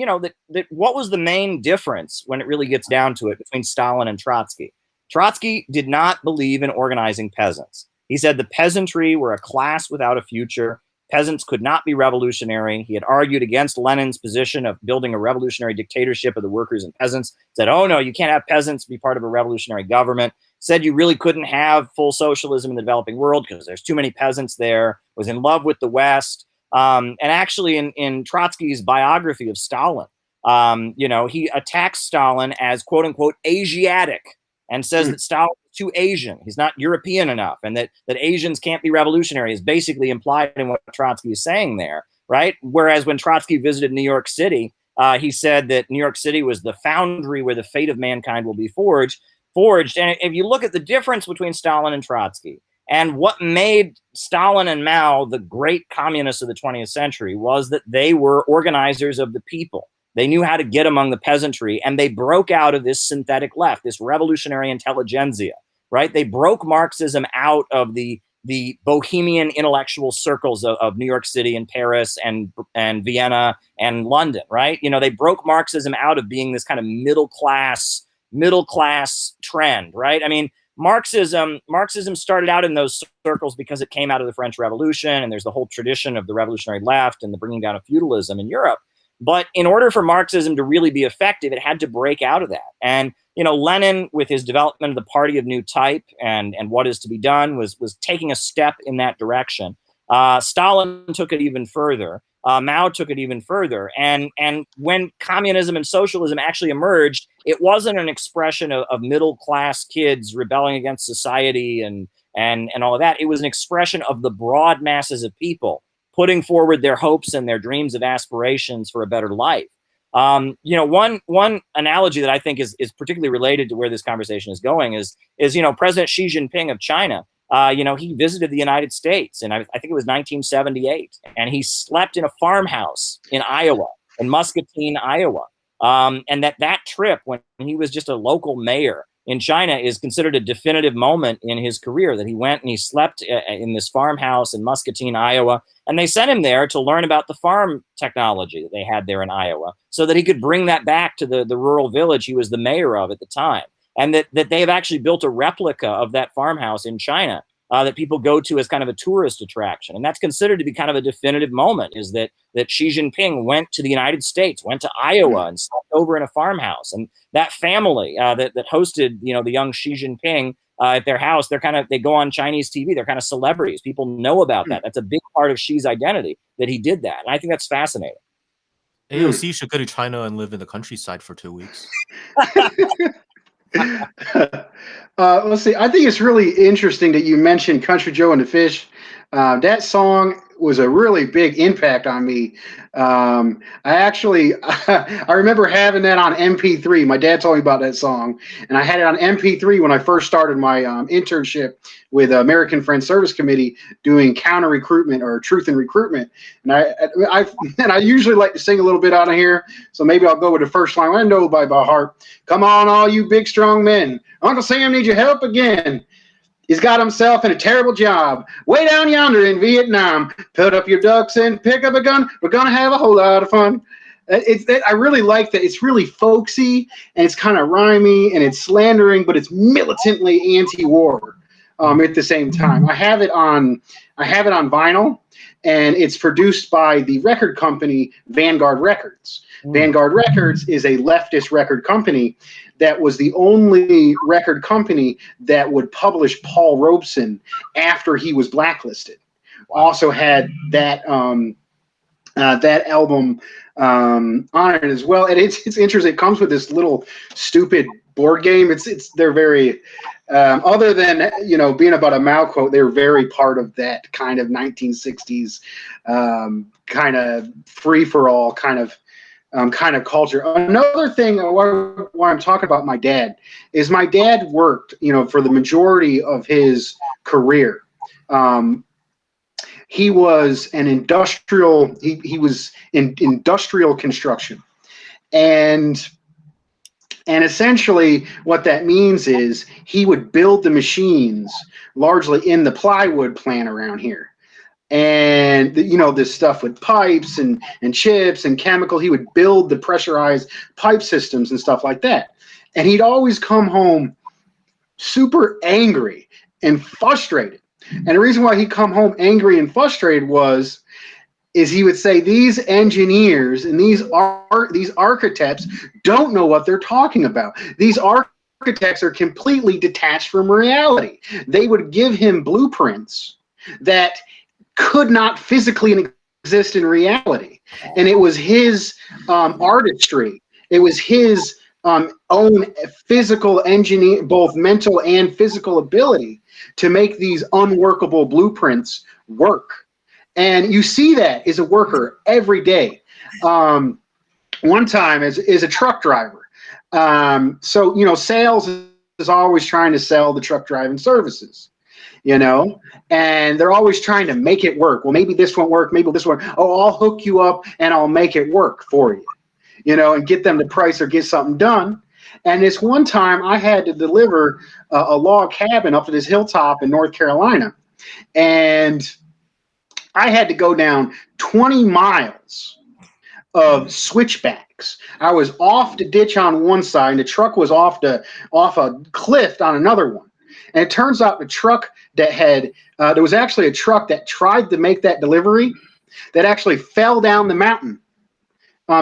Speaker 2: what was the main difference when it really gets down to it between Stalin and Trotsky? Trotsky did not believe in organizing peasants. He said the peasantry were a class without a future. Peasants could not be revolutionary. He had argued against Lenin's position of building a revolutionary dictatorship of the workers and peasants. Said, oh no, you can't have peasants be part of a revolutionary government. Said you really couldn't have full socialism in the developing world because there's too many peasants there. Was in love with the West. And actually in Trotsky's biography of Stalin, he attacks Stalin as quote unquote Asiatic and says that Stalin is too Asian. He's not European enough, and that Asians can't be revolutionary is basically implied in what Trotsky is saying there, right? Whereas when Trotsky visited New York City, he said that New York City was the foundry where the fate of mankind will be forged. And if you look at the difference between Stalin and Trotsky and what made Stalin and Mao the great communists of the 20th century was that they were organizers of the people. They knew how to get among the peasantry, and they broke out of this synthetic left, this revolutionary intelligentsia, right? They broke Marxism out of the bohemian intellectual circles of New York City and Paris and Vienna and London, right? They broke Marxism out of being this kind of middle class trend, right? I mean, Marxism started out in those circles because it came out of the French Revolution, and there's the whole tradition of the revolutionary left and the bringing down of feudalism in Europe. But in order for Marxism to really be effective, it had to break out of that. And Lenin, with his development of the Party of New Type and what is to be done, was taking a step in that direction. Stalin took it even further. Mao took it even further. And when communism and socialism actually emerged, it wasn't an expression of middle class kids rebelling against society and all of that. It was an expression of the broad masses of people putting forward their hopes and their dreams of aspirations for a better life. One analogy that I think is particularly related to where this conversation is going is President Xi Jinping of China. He visited the United States, and I think it was 1978, and he slept in a farmhouse in Iowa, in Muscatine, Iowa. And that trip, when he was just a local mayor in China, is considered a definitive moment in his career, that he went and he slept in this farmhouse in Muscatine, Iowa. And they sent him there to learn about the farm technology that they had there in Iowa so that he could bring that back to the rural village he was the mayor of at the time. And that they have actually built a replica of that farmhouse in China that people go to as kind of a tourist attraction. And that's considered to be kind of a definitive moment, is that Xi Jinping went to the United States, went to Iowa and slept over in a farmhouse. And that family that hosted, the young Xi Jinping at their house, they go on Chinese TV. They're kind of celebrities. People know about that. That's a big part of Xi's identity, that he did that. And I think that's fascinating.
Speaker 3: AOC should go to China and live in the countryside for 2 weeks.
Speaker 1: Let's see. I think it's really interesting that you mentioned Country Joe and the Fish. That song was a really big impact on me. I remember having that on MP3. My dad told me about that song, and I had it on MP3 when I first started my internship with American Friends Service Committee doing counter recruitment or truth in recruitment. And I usually like to sing a little bit out of here, so maybe I'll go with the first line. I know by heart. Come on, all you big strong men. Uncle Sam needs your help again. He's got himself in a terrible job way down yonder in Vietnam. Put up your ducks and pick up a gun. We're going to have a whole lot of fun. I really like that. It's really folksy, and it's kind of rhymey, and it's slandering, but it's militantly anti-war at the same time. I have it on vinyl, and it's produced by the record company Vanguard Records. Vanguard Records is a leftist record company that was the only record company that would publish Paul Robeson after he was blacklisted. Also had that that album on it as well, and it's interesting. It comes with this little stupid board game. They're very other than being about a Mao quote, they're very part of that kind of 1960s kind of free for all kind of culture. Another thing why I'm talking about my dad is my dad worked, for the majority of his career. He was an industrial. He was in industrial construction, and essentially what that means is he would build the machines largely in the plywood plant around here. And this stuff with pipes and chips and chemical, he would build the pressurized pipe systems and stuff like that. And he'd always come home super angry and frustrated. And the reason why he'd come home angry and frustrated is he would say these engineers and these architects don't know what they're talking about. These architects are completely detached from reality. They would give him blueprints that could not physically exist in reality, and it was his artistry. It was his own physical engineer, both mental and physical ability, to make these unworkable blueprints work. And you see that as a worker every day. One time as a truck driver, so sales is always trying to sell the truck driving services. And they're always trying to make it work. Well, maybe this won't work. Maybe this won't. Oh, I'll hook you up and I'll make it work for you, and get them the price or get something done. And this one time I had to deliver a log cabin up to this hilltop in North Carolina. And I had to go down 20 miles of switchbacks. I was off the ditch on one side, and the truck was off a cliff on another one. And it turns out the truck that there was actually a truck that tried to make that delivery that actually fell down the mountain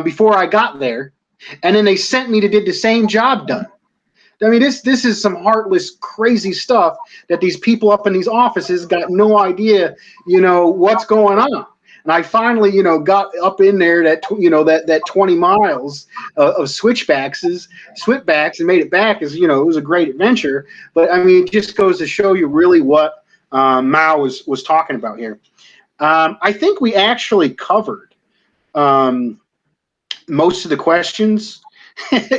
Speaker 1: before I got there. And then they sent me to get the same job done. I mean, this is some heartless, crazy stuff that these people up in these offices got no idea, what's going on. And I finally, got up in there that 20 miles of switchbacks and made it back. It was a great adventure. But I mean, it just goes to show you really what Mao was talking about here. I think we actually covered most of the questions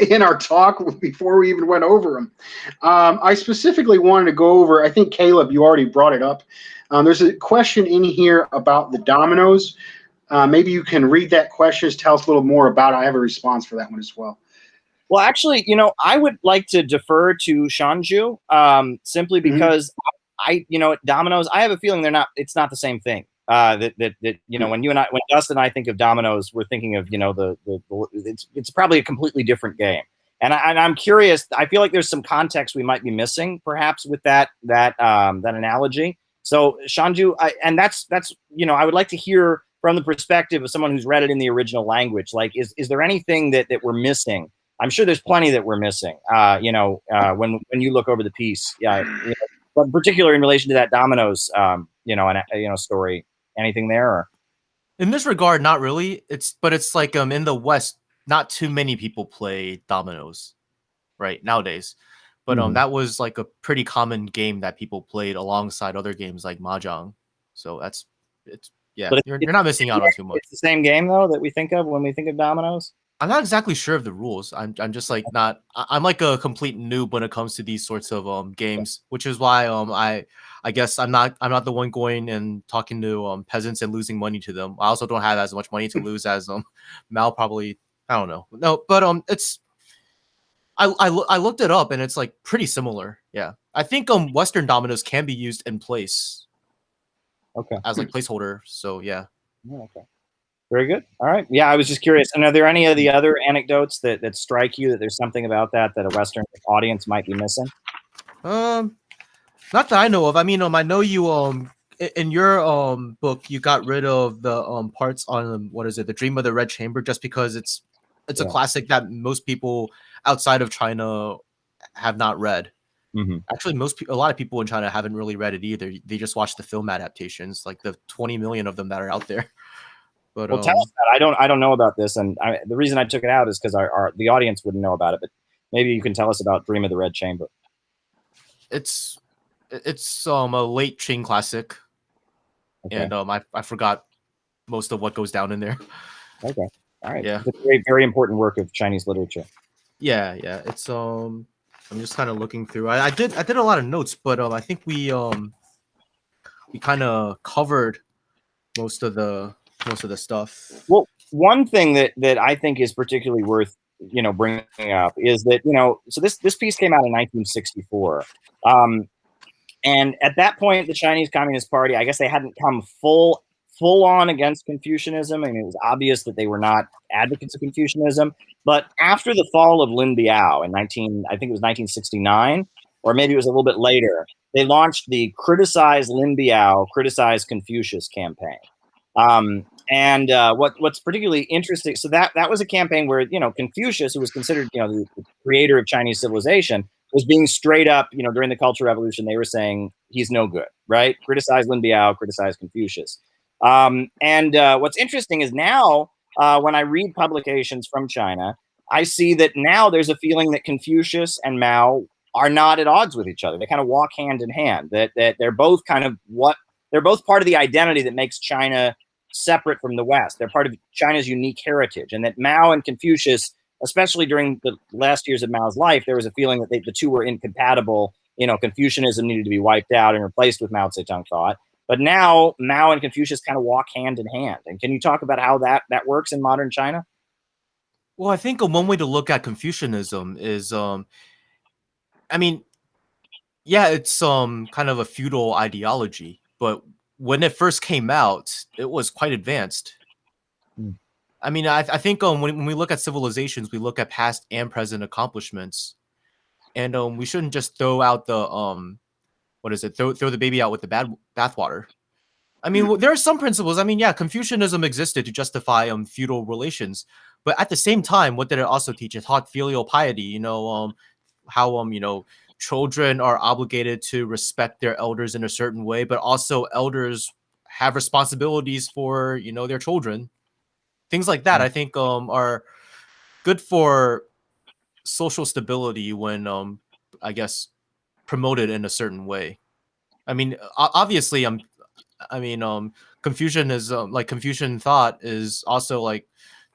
Speaker 1: in our talk before we even went over them. I specifically wanted to go over, I think, Caleb, you already brought it up. There's a question in here about the dominoes. Maybe you can read that question, tell us a little more about it. I have a response for that one as well.
Speaker 2: Well, actually, I would like to defer to Shanju simply because dominoes, I have a feeling it's not the same thing. When Dustin and I think of dominoes, we're thinking of, it's probably a completely different game. And I'm curious, I feel like there's some context we might be missing perhaps with that analogy. So Shanju, and that's I would like to hear from the perspective of someone who's read it in the original language. Like, is there anything that we're missing? I'm sure there's plenty that we're missing. When you look over the piece, but in particular in relation to that Dominoes, story. Anything there? Or?
Speaker 3: In this regard, not really. But it's like in the West, not too many people play Dominoes, right, nowadays. But that was like a pretty common game that people played alongside other games like Mahjong. So you're not missing out on too much.
Speaker 2: It's the same game though that we think of when we think of Dominoes.
Speaker 3: I'm not exactly sure of the rules. I'm just like I'm like a complete noob when it comes to these sorts of games, which is why I guess I'm not the one going and talking to peasants and losing money to them. I also don't have as much money to lose as Mal probably. I don't know. No, but it's I looked it up and it's like pretty similar. Yeah, I think Western dominoes can be used in place.
Speaker 2: Okay.
Speaker 3: As like placeholder. So yeah.
Speaker 2: Okay. Very good. All right. Yeah, I was just curious. And are there any of the other anecdotes that strike you that there's something about that a Western audience might be missing?
Speaker 3: Not that I know of. I mean, I know you in your book you got rid of the parts on what is it, The Dream of the Red Chamber, just because it's a classic that most people outside of China have not read.
Speaker 2: Mm-hmm.
Speaker 3: Actually, a lot of people in China haven't really read it either. They just watch the film adaptations, like the 20 million of them that are out there. But
Speaker 2: well, tell us that. I don't know about this, and the reason I took it out is because the audience wouldn't know about it. But maybe you can tell us about Dream of the Red Chamber.
Speaker 3: It's a late Qing classic, okay. And I forgot most of what goes down in there.
Speaker 2: Okay, all right.
Speaker 3: Yeah,
Speaker 2: it's a very, very important work of Chinese literature.
Speaker 3: Yeah. It's I'm just kind of looking through. I did a lot of notes, but I think we kind of covered most of the stuff.
Speaker 2: Well, one thing that I think is particularly worth bringing up is that so this piece came out in 1964, and at that point the Chinese Communist Party, I guess they hadn't come full on against Confucianism. I mean, it was obvious that they were not advocates of Confucianism. But after the fall of Lin Biao in I think it was 1969, or maybe it was a little bit later, they launched the Criticize Lin Biao, Criticize Confucius campaign. And what's particularly interesting, so that was a campaign where Confucius, who was considered the creator of Chinese civilization, was being straight up during the Cultural Revolution. They were saying he's no good, right? Criticize Lin Biao, criticize Confucius. And what's interesting is now when I read publications from China, I see that now there's a feeling that Confucius and Mao are not at odds with each other. They kind of walk hand in hand. That they're both they're both part of the identity that makes China separate from the West. They're part of China's unique heritage, and that Mao and Confucius, especially during the last years of Mao's life, there was a feeling that the two were incompatible. Confucianism needed to be wiped out and replaced with Mao Zedong thought. But now Mao and Confucius kind of walk hand in hand. And can you talk about how that works in modern China?
Speaker 3: Well, I think one way to look at Confucianism is, I mean, yeah, it's kind of a feudal ideology, but when it first came out, it was quite advanced. I mean, I think when we look at civilizations, we look at past and present accomplishments, and we shouldn't just throw out the throw the baby out with the bathwater. I mean, there are some principles. I mean, yeah, Confucianism existed to justify feudal relations, but at the same time, what did it also teach? It taught filial piety. How children are obligated to respect their elders in a certain way, but also elders have responsibilities for their children. Things like that, I think, are good for social stability when I guess promoted in a certain way. I mean, obviously, Confucianism, like Confucian thought, is also like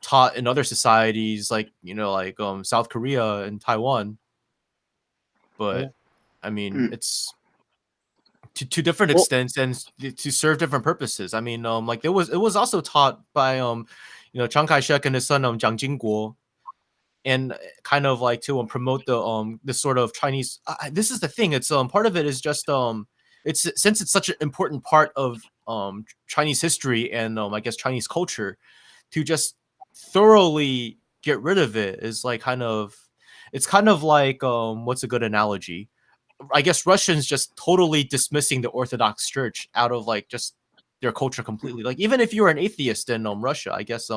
Speaker 3: taught in other societies, like South Korea and Taiwan. But I mean, it's to different extents and to serve different purposes. I mean, like it was also taught by Chiang Kai-shek and his son Jiang Jingguo, and kind of like to promote the this sort of Chinese. This is the thing. It's part of it is just since it's such an important part of Chinese history and I guess Chinese culture, to just thoroughly get rid of it is like it's kind of like what's a good analogy? I guess Russians just totally dismissing the Orthodox Church out of like just their culture completely. Like even if you're an atheist in Russia, I guess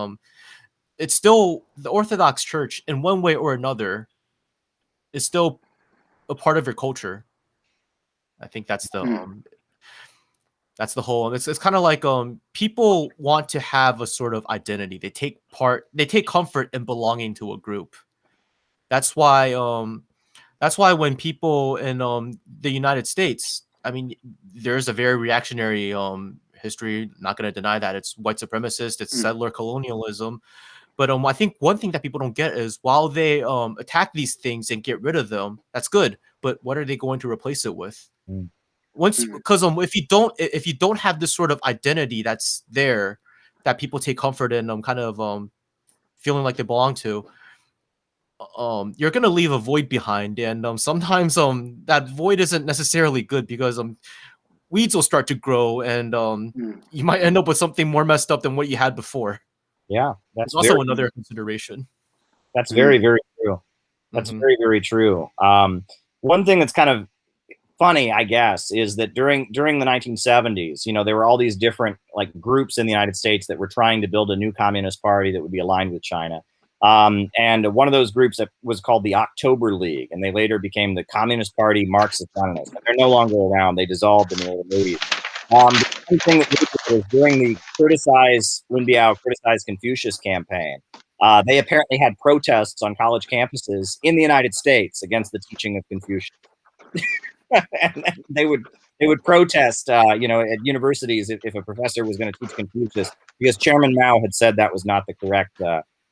Speaker 3: it's still the Orthodox Church in one way or another is still a part of your culture. I think that's the whole. It's kind of like people want to have a sort of identity. They take comfort in belonging to a group. That's why when people in the United States, I mean, there's a very reactionary history. Not going to deny that it's white supremacist, it's settler colonialism. But I think one thing that people don't get is while they attack these things and get rid of them, that's good. But what are they going to replace it with? Because if you don't have this sort of identity that's there that people take comfort in, kind of feeling like they belong to, you're gonna leave a void behind, and sometimes that void isn't necessarily good because weeds will start to grow, and you might end up with something more messed up than what you had before.
Speaker 2: Yeah, that's
Speaker 3: also another consideration.
Speaker 2: That's very, very true. That's very, very true. One thing that's kind of funny, I guess, is that during the 1970s, there were all these different like groups in the United States that were trying to build a new communist party that would be aligned with China. And one of those groups that was called the October League, and they later became the Communist Party Marxist-Leninists. They're no longer around. They dissolved in the early 80s. The one thing that was during the Lin Biao criticize Confucius campaign, they apparently had protests on college campuses in the United States against the teaching of Confucius. And they would protest, at universities if a professor was going to teach Confucius because Chairman Mao had said that was not the correct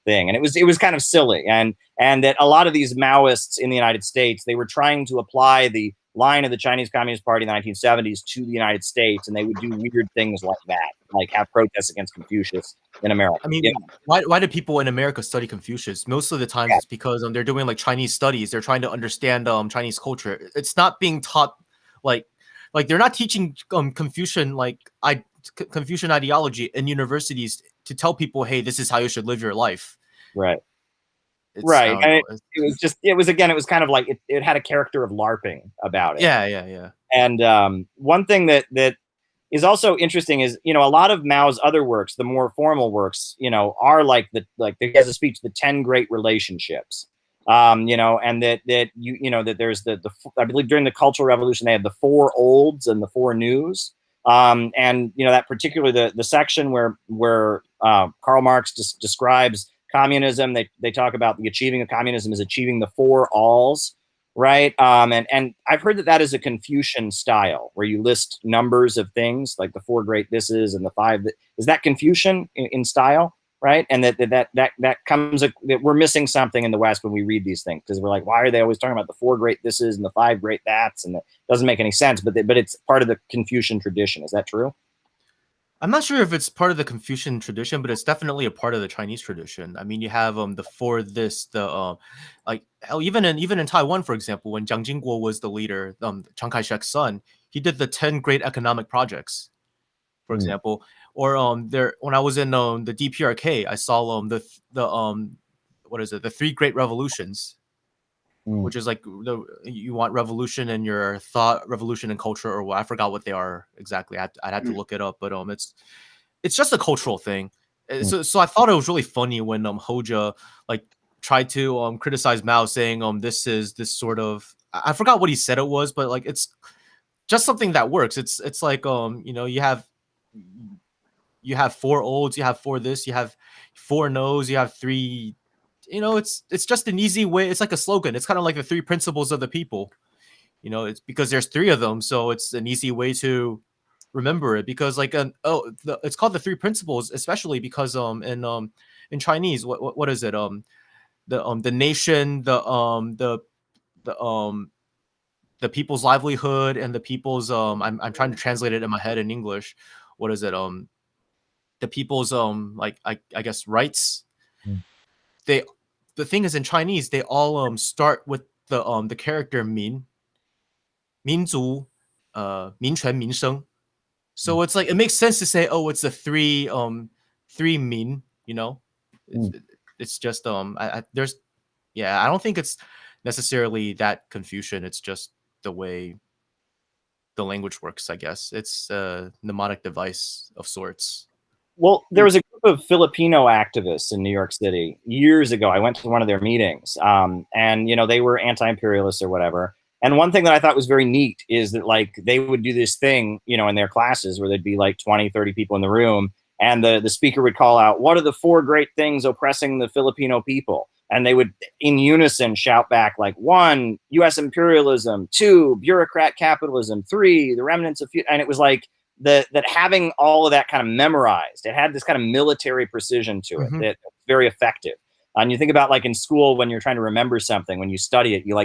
Speaker 2: thing, and it was kind of silly, and that a lot of these Maoists in the United States, they were trying to apply the line of the Chinese Communist Party in the 1970s to the United States, and they would do weird things like that, like have protests against Confucius in America.
Speaker 3: I mean, why do people in America study Confucius? Most of the times it's because they're doing like Chinese studies. They're trying to understand Chinese culture. It's not being taught like they're not teaching Confucian Confucian ideology in universities to tell people, hey, this is how you should live your life.
Speaker 2: Right. Right. And it was kind of like it had a character of LARPing about it.
Speaker 3: Yeah.
Speaker 2: And one thing that is also interesting is, a lot of Mao's other works, the more formal works, are like he has a speech, the 10 great relationships. And that there's the I believe during the Cultural Revolution they had the 4 olds and the 4 news. And that particularly the section where Karl Marx describes communism, they talk about the achieving of communism is achieving the 4 alls, right? And I've heard that is a Confucian style where you list numbers of things like the 4 great thises and the 5 is that Confucian in style, right? And that comes that we're missing something in the West when we read these things because we're like, why are they always talking about the 4 great thises and the 5 great that's, and it doesn't make any sense, but it's part of the Confucian tradition. Is that true?
Speaker 3: I'm not sure if it's part of the Confucian tradition, but it's definitely a part of the Chinese tradition. I mean, you have the 4 this, the like hell, even in Taiwan, for example, when Jiang Jingguo was the leader, Chiang Kai-shek's son, he did the 10 great economic projects, for example. Or there when I was in the DPRK, I saw the what is it, the 3 great revolutions, which is like you want revolution in your thought, revolution in culture, or what, I forgot what they are exactly. I'd have to look it up, but it's just a cultural thing. So I thought it was really funny when Hoja tried to criticize Mao, saying this is this sort of, I forgot what he said it was, but like it's just something that works. It's like you have 4 olds, you have 4 this, you have 4 no's, you have 3. It's just an easy way. It's like a slogan. It's kind of like the 3 principles of the people. It's because there's 3 of them, so it's an easy way to remember it. Because it's called the 3 principles, especially because in Chinese, what is it? The nation, the people's livelihood, and the people's I'm trying to translate it in my head in English. What is it? The people's I guess rights. The thing is, in Chinese, they all start with the character min, minzu, minquan, minsheng. So it's like it makes sense to say, oh, it's the 3 min. It's just I don't think it's necessarily that Confucian. It's just the way the language works, I guess. It's a mnemonic device of sorts.
Speaker 2: Well, there was a group of Filipino activists in New York City years ago. I went to one of their meetings, and they were anti-imperialists or whatever. And one thing that I thought was very neat is that like they would do this thing, in their classes where there'd be like 20, 30 people in the room, and the speaker would call out, "What are the 4 great things oppressing the Filipino people?" And they would in unison shout back like 1, U.S. imperialism, 2, bureaucrat capitalism, 3, the remnants of, and it was like that having all of that kind of memorized, it had this kind of military precision to it that's very effective. And you think about like in school when you're trying to remember something, when you study it, you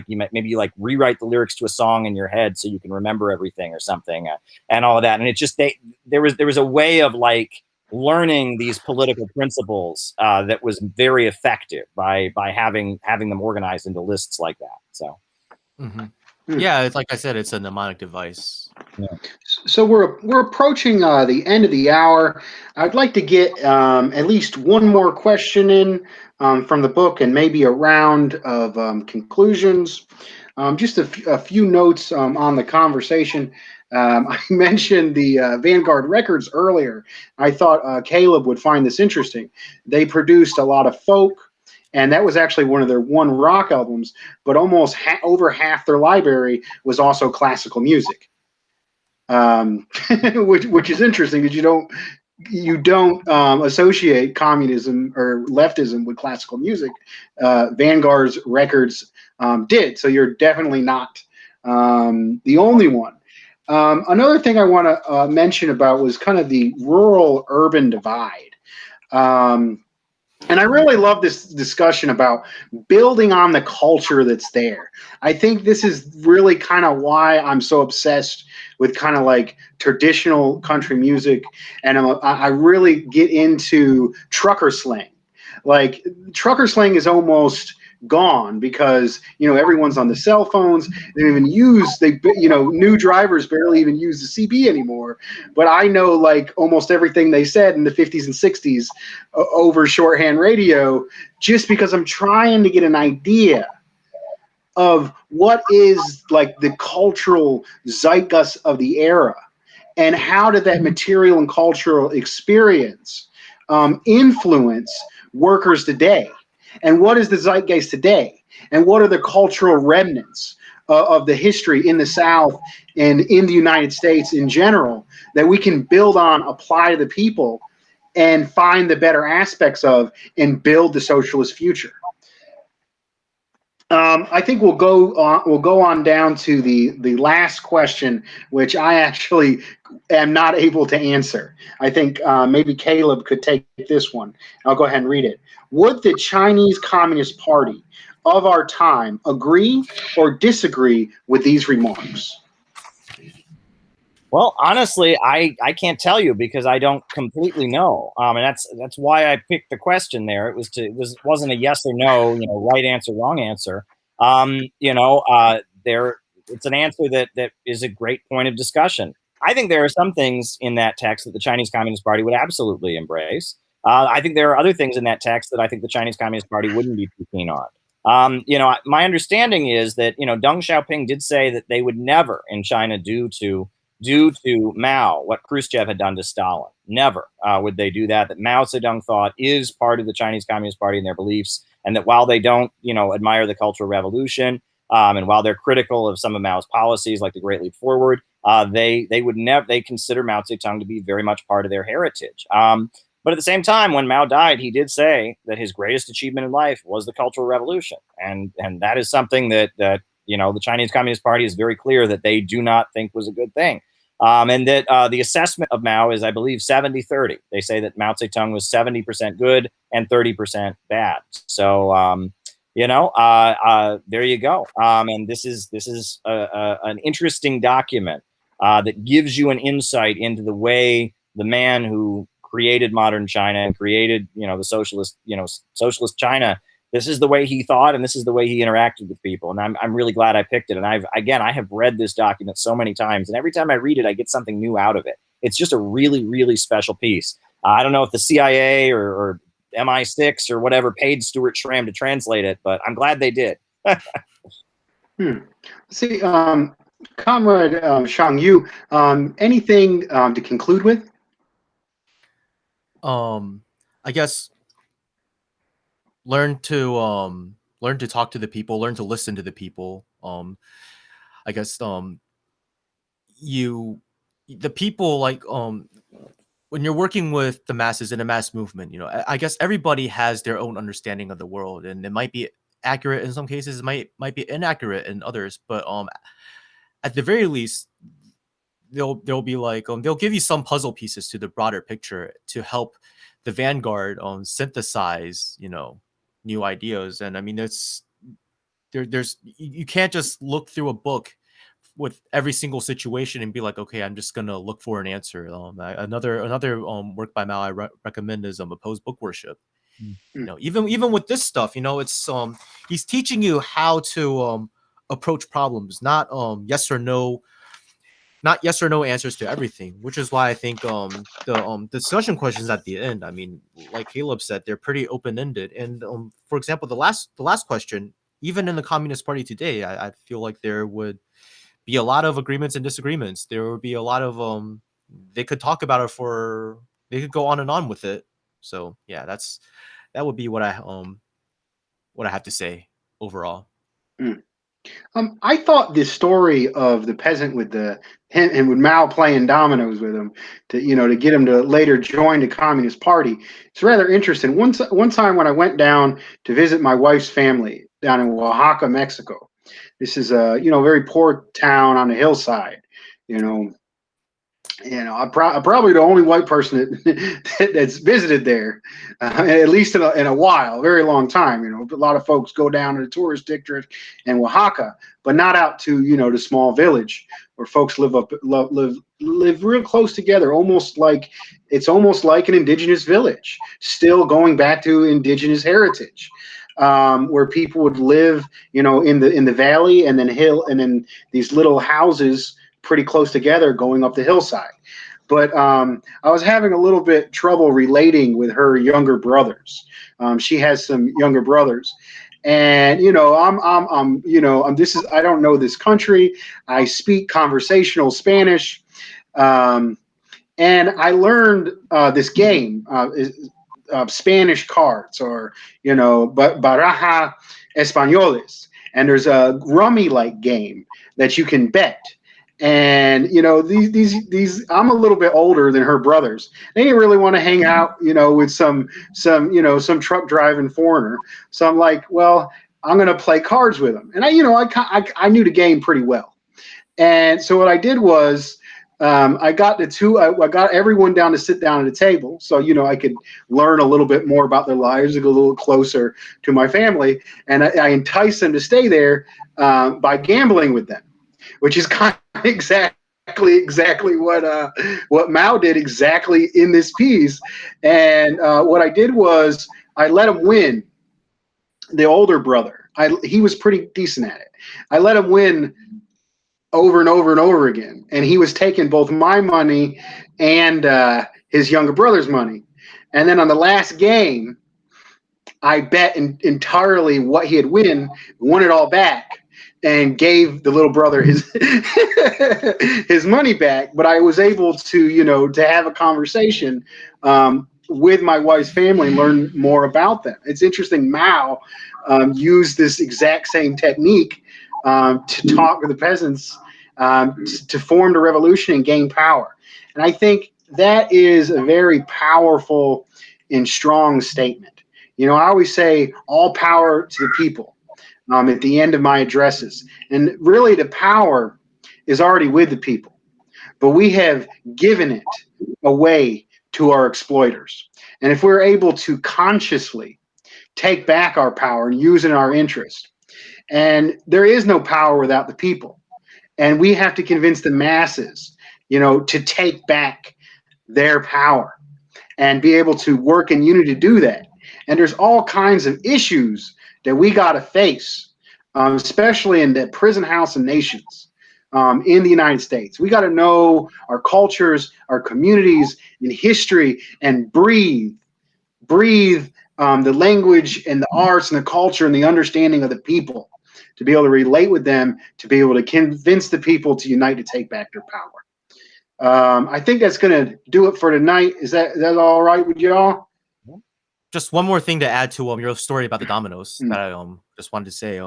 Speaker 2: rewrite the lyrics to a song in your head so you can remember everything or something, and all of that. And it just there was a way of like learning these political principles that was very effective by having them organized into lists like that. So.
Speaker 3: Yeah, it's like I said, it's a mnemonic device.
Speaker 2: Yeah.
Speaker 1: So we're approaching the end of the hour. I'd like to get at least one more question in from the book, and maybe a round of conclusions. Just a few notes on the conversation. I mentioned the Vanguard Records earlier. I thought Caleb would find this interesting. They produced a lot of folk, and that was actually one of their one rock albums, but almost over half their library was also classical music, which is interesting because you don't associate communism or leftism with classical music. Vanguard's records did, so you're definitely not the only one. Another thing I want to mention about was kind of the rural-urban divide. And I really love this discussion about building on the culture that's there. I think this is really kind of why I'm so obsessed with kind of like traditional country music. And I really get into trucker slang. Like trucker slang is almost gone because everyone's on the cell phones. They don't even use new drivers barely even use the CB anymore. But I know like almost everything they said in the 50s and 60s over shorthand radio, just because I'm trying to get an idea of what is like the cultural zeitgeist of the era, and how did that material and cultural experience influence workers today. And what is the zeitgeist today? And what are the cultural remnants of the history in the South and in the United States in general that we can build on, apply to the people, and find the better aspects of and build the socialist future? I think we'll go on down to the last question, which I actually am not able to answer. I think maybe Caleb could take this one. I'll go ahead and read it. Would the Chinese Communist Party of our time agree or disagree with these remarks?
Speaker 2: Well, honestly, I can't tell you because I don't completely know, and that's why I picked the question there. It wasn't a yes or no, right answer, wrong answer. It's an answer that is a great point of discussion. I think there are some things in that text that the Chinese Communist Party would absolutely embrace. I think there are other things in that text that I think the Chinese Communist Party wouldn't be too keen on. My understanding is that Deng Xiaoping did say that they would never in China do to Mao what Khrushchev had done to Stalin. Never would they do that. That Mao Zedong thought is part of the Chinese Communist Party and their beliefs, and that while they don't, admire the Cultural Revolution, and while they're critical of some of Mao's policies, like the Great Leap Forward, they consider Mao Zedong to be very much part of their heritage. But at the same time, when Mao died, he did say that his greatest achievement in life was the Cultural Revolution, and that is something that the Chinese Communist Party is very clear that they do not think was a good thing. And that the assessment of Mao is, I believe, 70-30. They say that Mao Zedong was 70% good and 30% bad. So, there you go. And this is an interesting document that gives you an insight into the way the man who created modern China and created, the socialist China, this is the way he thought, and this is the way he interacted with people. And I'm really glad I picked it. And I have read this document so many times, and every time I read it, I get something new out of it. It's just a really, really special piece. I don't know if the CIA or MI6 or whatever paid Stuart Schramm to translate it, but I'm glad they did.
Speaker 1: See, Comrade Shang Yu, anything to conclude with?
Speaker 3: I guess learn to talk to the people, learn to listen to the people. I guess you the people like when you're working with the masses in a mass movement, I guess everybody has their own understanding of the world, and it might be accurate in some cases, it might be inaccurate in others, but at the very least, they'll be like they'll give you some puzzle pieces to the broader picture to help the vanguard synthesize new ideas. And I mean, there's you can't just look through a book with every single situation and be like, okay, I'm just gonna look for an answer. Another work by Mao I recommend is opposed book worship. Even with this stuff, it's he's teaching you how to approach problems, not yes or no, not yes or no answers to everything, which is why I think the discussion questions at the end, I mean, like Caleb said, they're pretty open-ended. And for example, the last question, even in the Communist Party today, I feel like there would be a lot of agreements and disagreements. There would be a lot of they could talk about it they could go on and on with it. So yeah, that would be what I have to say overall.
Speaker 1: I thought the story of the peasant with and with Mao playing dominoes with him to get him to later join the Communist Party. It's rather interesting. One time when I went down to visit my wife's family down in Oaxaca, Mexico. This is a very poor town on the hillside. I'm probably the only white person that's visited there, at least in a while, a very long time. A lot of folks go down to the tourist district in Oaxaca, but not out to the small village where folks live real close together, almost like an indigenous village, still going back to indigenous heritage, where people would live, in the valley and then these little houses pretty close together going up the hillside. But I was having a little bit trouble relating with her younger brothers. She has some younger brothers, and I don't know this country. I speak conversational Spanish, and I learned this game, Spanish cards, or baraja españoles, and there's a rummy-like game that you can bet. And these I'm a little bit older than her brothers. They didn't really want to hang out, with some truck driving foreigner. So I'm like, well, I'm gonna play cards with them. And I knew the game pretty well. And so what I did was I got everyone down to sit down at a table, so I could learn a little bit more about their lives, and go a little closer to my family, and I enticed them to stay there by gambling with them, which is kind of exactly what Mao did exactly in this piece. And what I did was I let him win. The older brother, he was pretty decent at it. I let him win over and over and over again, and he was taking both my money and his younger brother's money. And then on the last game, I bet entirely what he had won it all back, and gave the little brother his his money back. But I was able to to have a conversation with my wife's family and learn more about them. It's interesting. Mao used this exact same technique to talk with the peasants, to form the revolution and gain power. And I think that is a very powerful and strong statement. I always say all power to the people at the end of my addresses. And really the power is already with the people, but we have given it away to our exploiters. And if we're able to consciously take back our power and use it in our interest, and there is no power without the people, and we have to convince the masses, to take back their power and be able to work in unity to do that. And there's all kinds of issues that we got to face, especially in the prison house of nations in the United States. We got to know our cultures, our communities, and history, and breathe the language and the arts and the culture and the understanding of the people. to be able to relate with them, to be able to convince the people to unite to take back their power. I think that's going to do it for tonight. Is that all right with y'all?
Speaker 3: Just one more thing to add to your story about the dominoes that I just wanted to say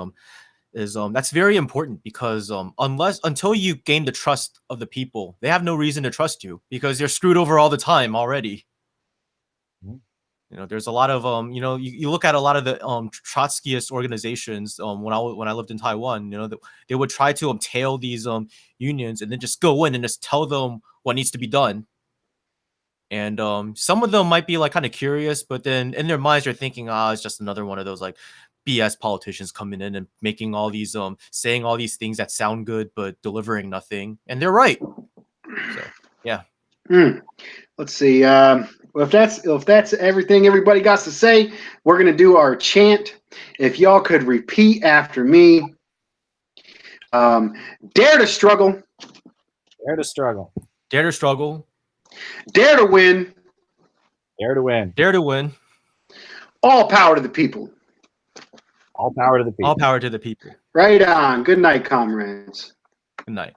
Speaker 3: is that's very important because until you gain the trust of the people, they have no reason to trust you because they're screwed over all the time already. You know, there's a lot of you know, you look at a lot of the Trotskyist organizations when I lived in Taiwan, you know, they would try to tail these unions and then just go in and just tell them what needs to be done. And some of them might be like kind of curious, but then in their minds they're thinking, it's just another one of those like BS politicians coming in and making all these saying all these things that sound good but delivering nothing. And they're right. So yeah.
Speaker 1: Let's see. Well, if that's everything everybody got to say, we're gonna do our chant. If y'all could repeat after me. Dare to struggle.
Speaker 2: Dare to struggle.
Speaker 3: Dare to struggle.
Speaker 1: Dare to win.
Speaker 2: Dare to win.
Speaker 3: Dare to win.
Speaker 1: All power to the people.
Speaker 2: All power to the people.
Speaker 3: All power to the people.
Speaker 1: Right on. Good night, comrades.
Speaker 3: Good night.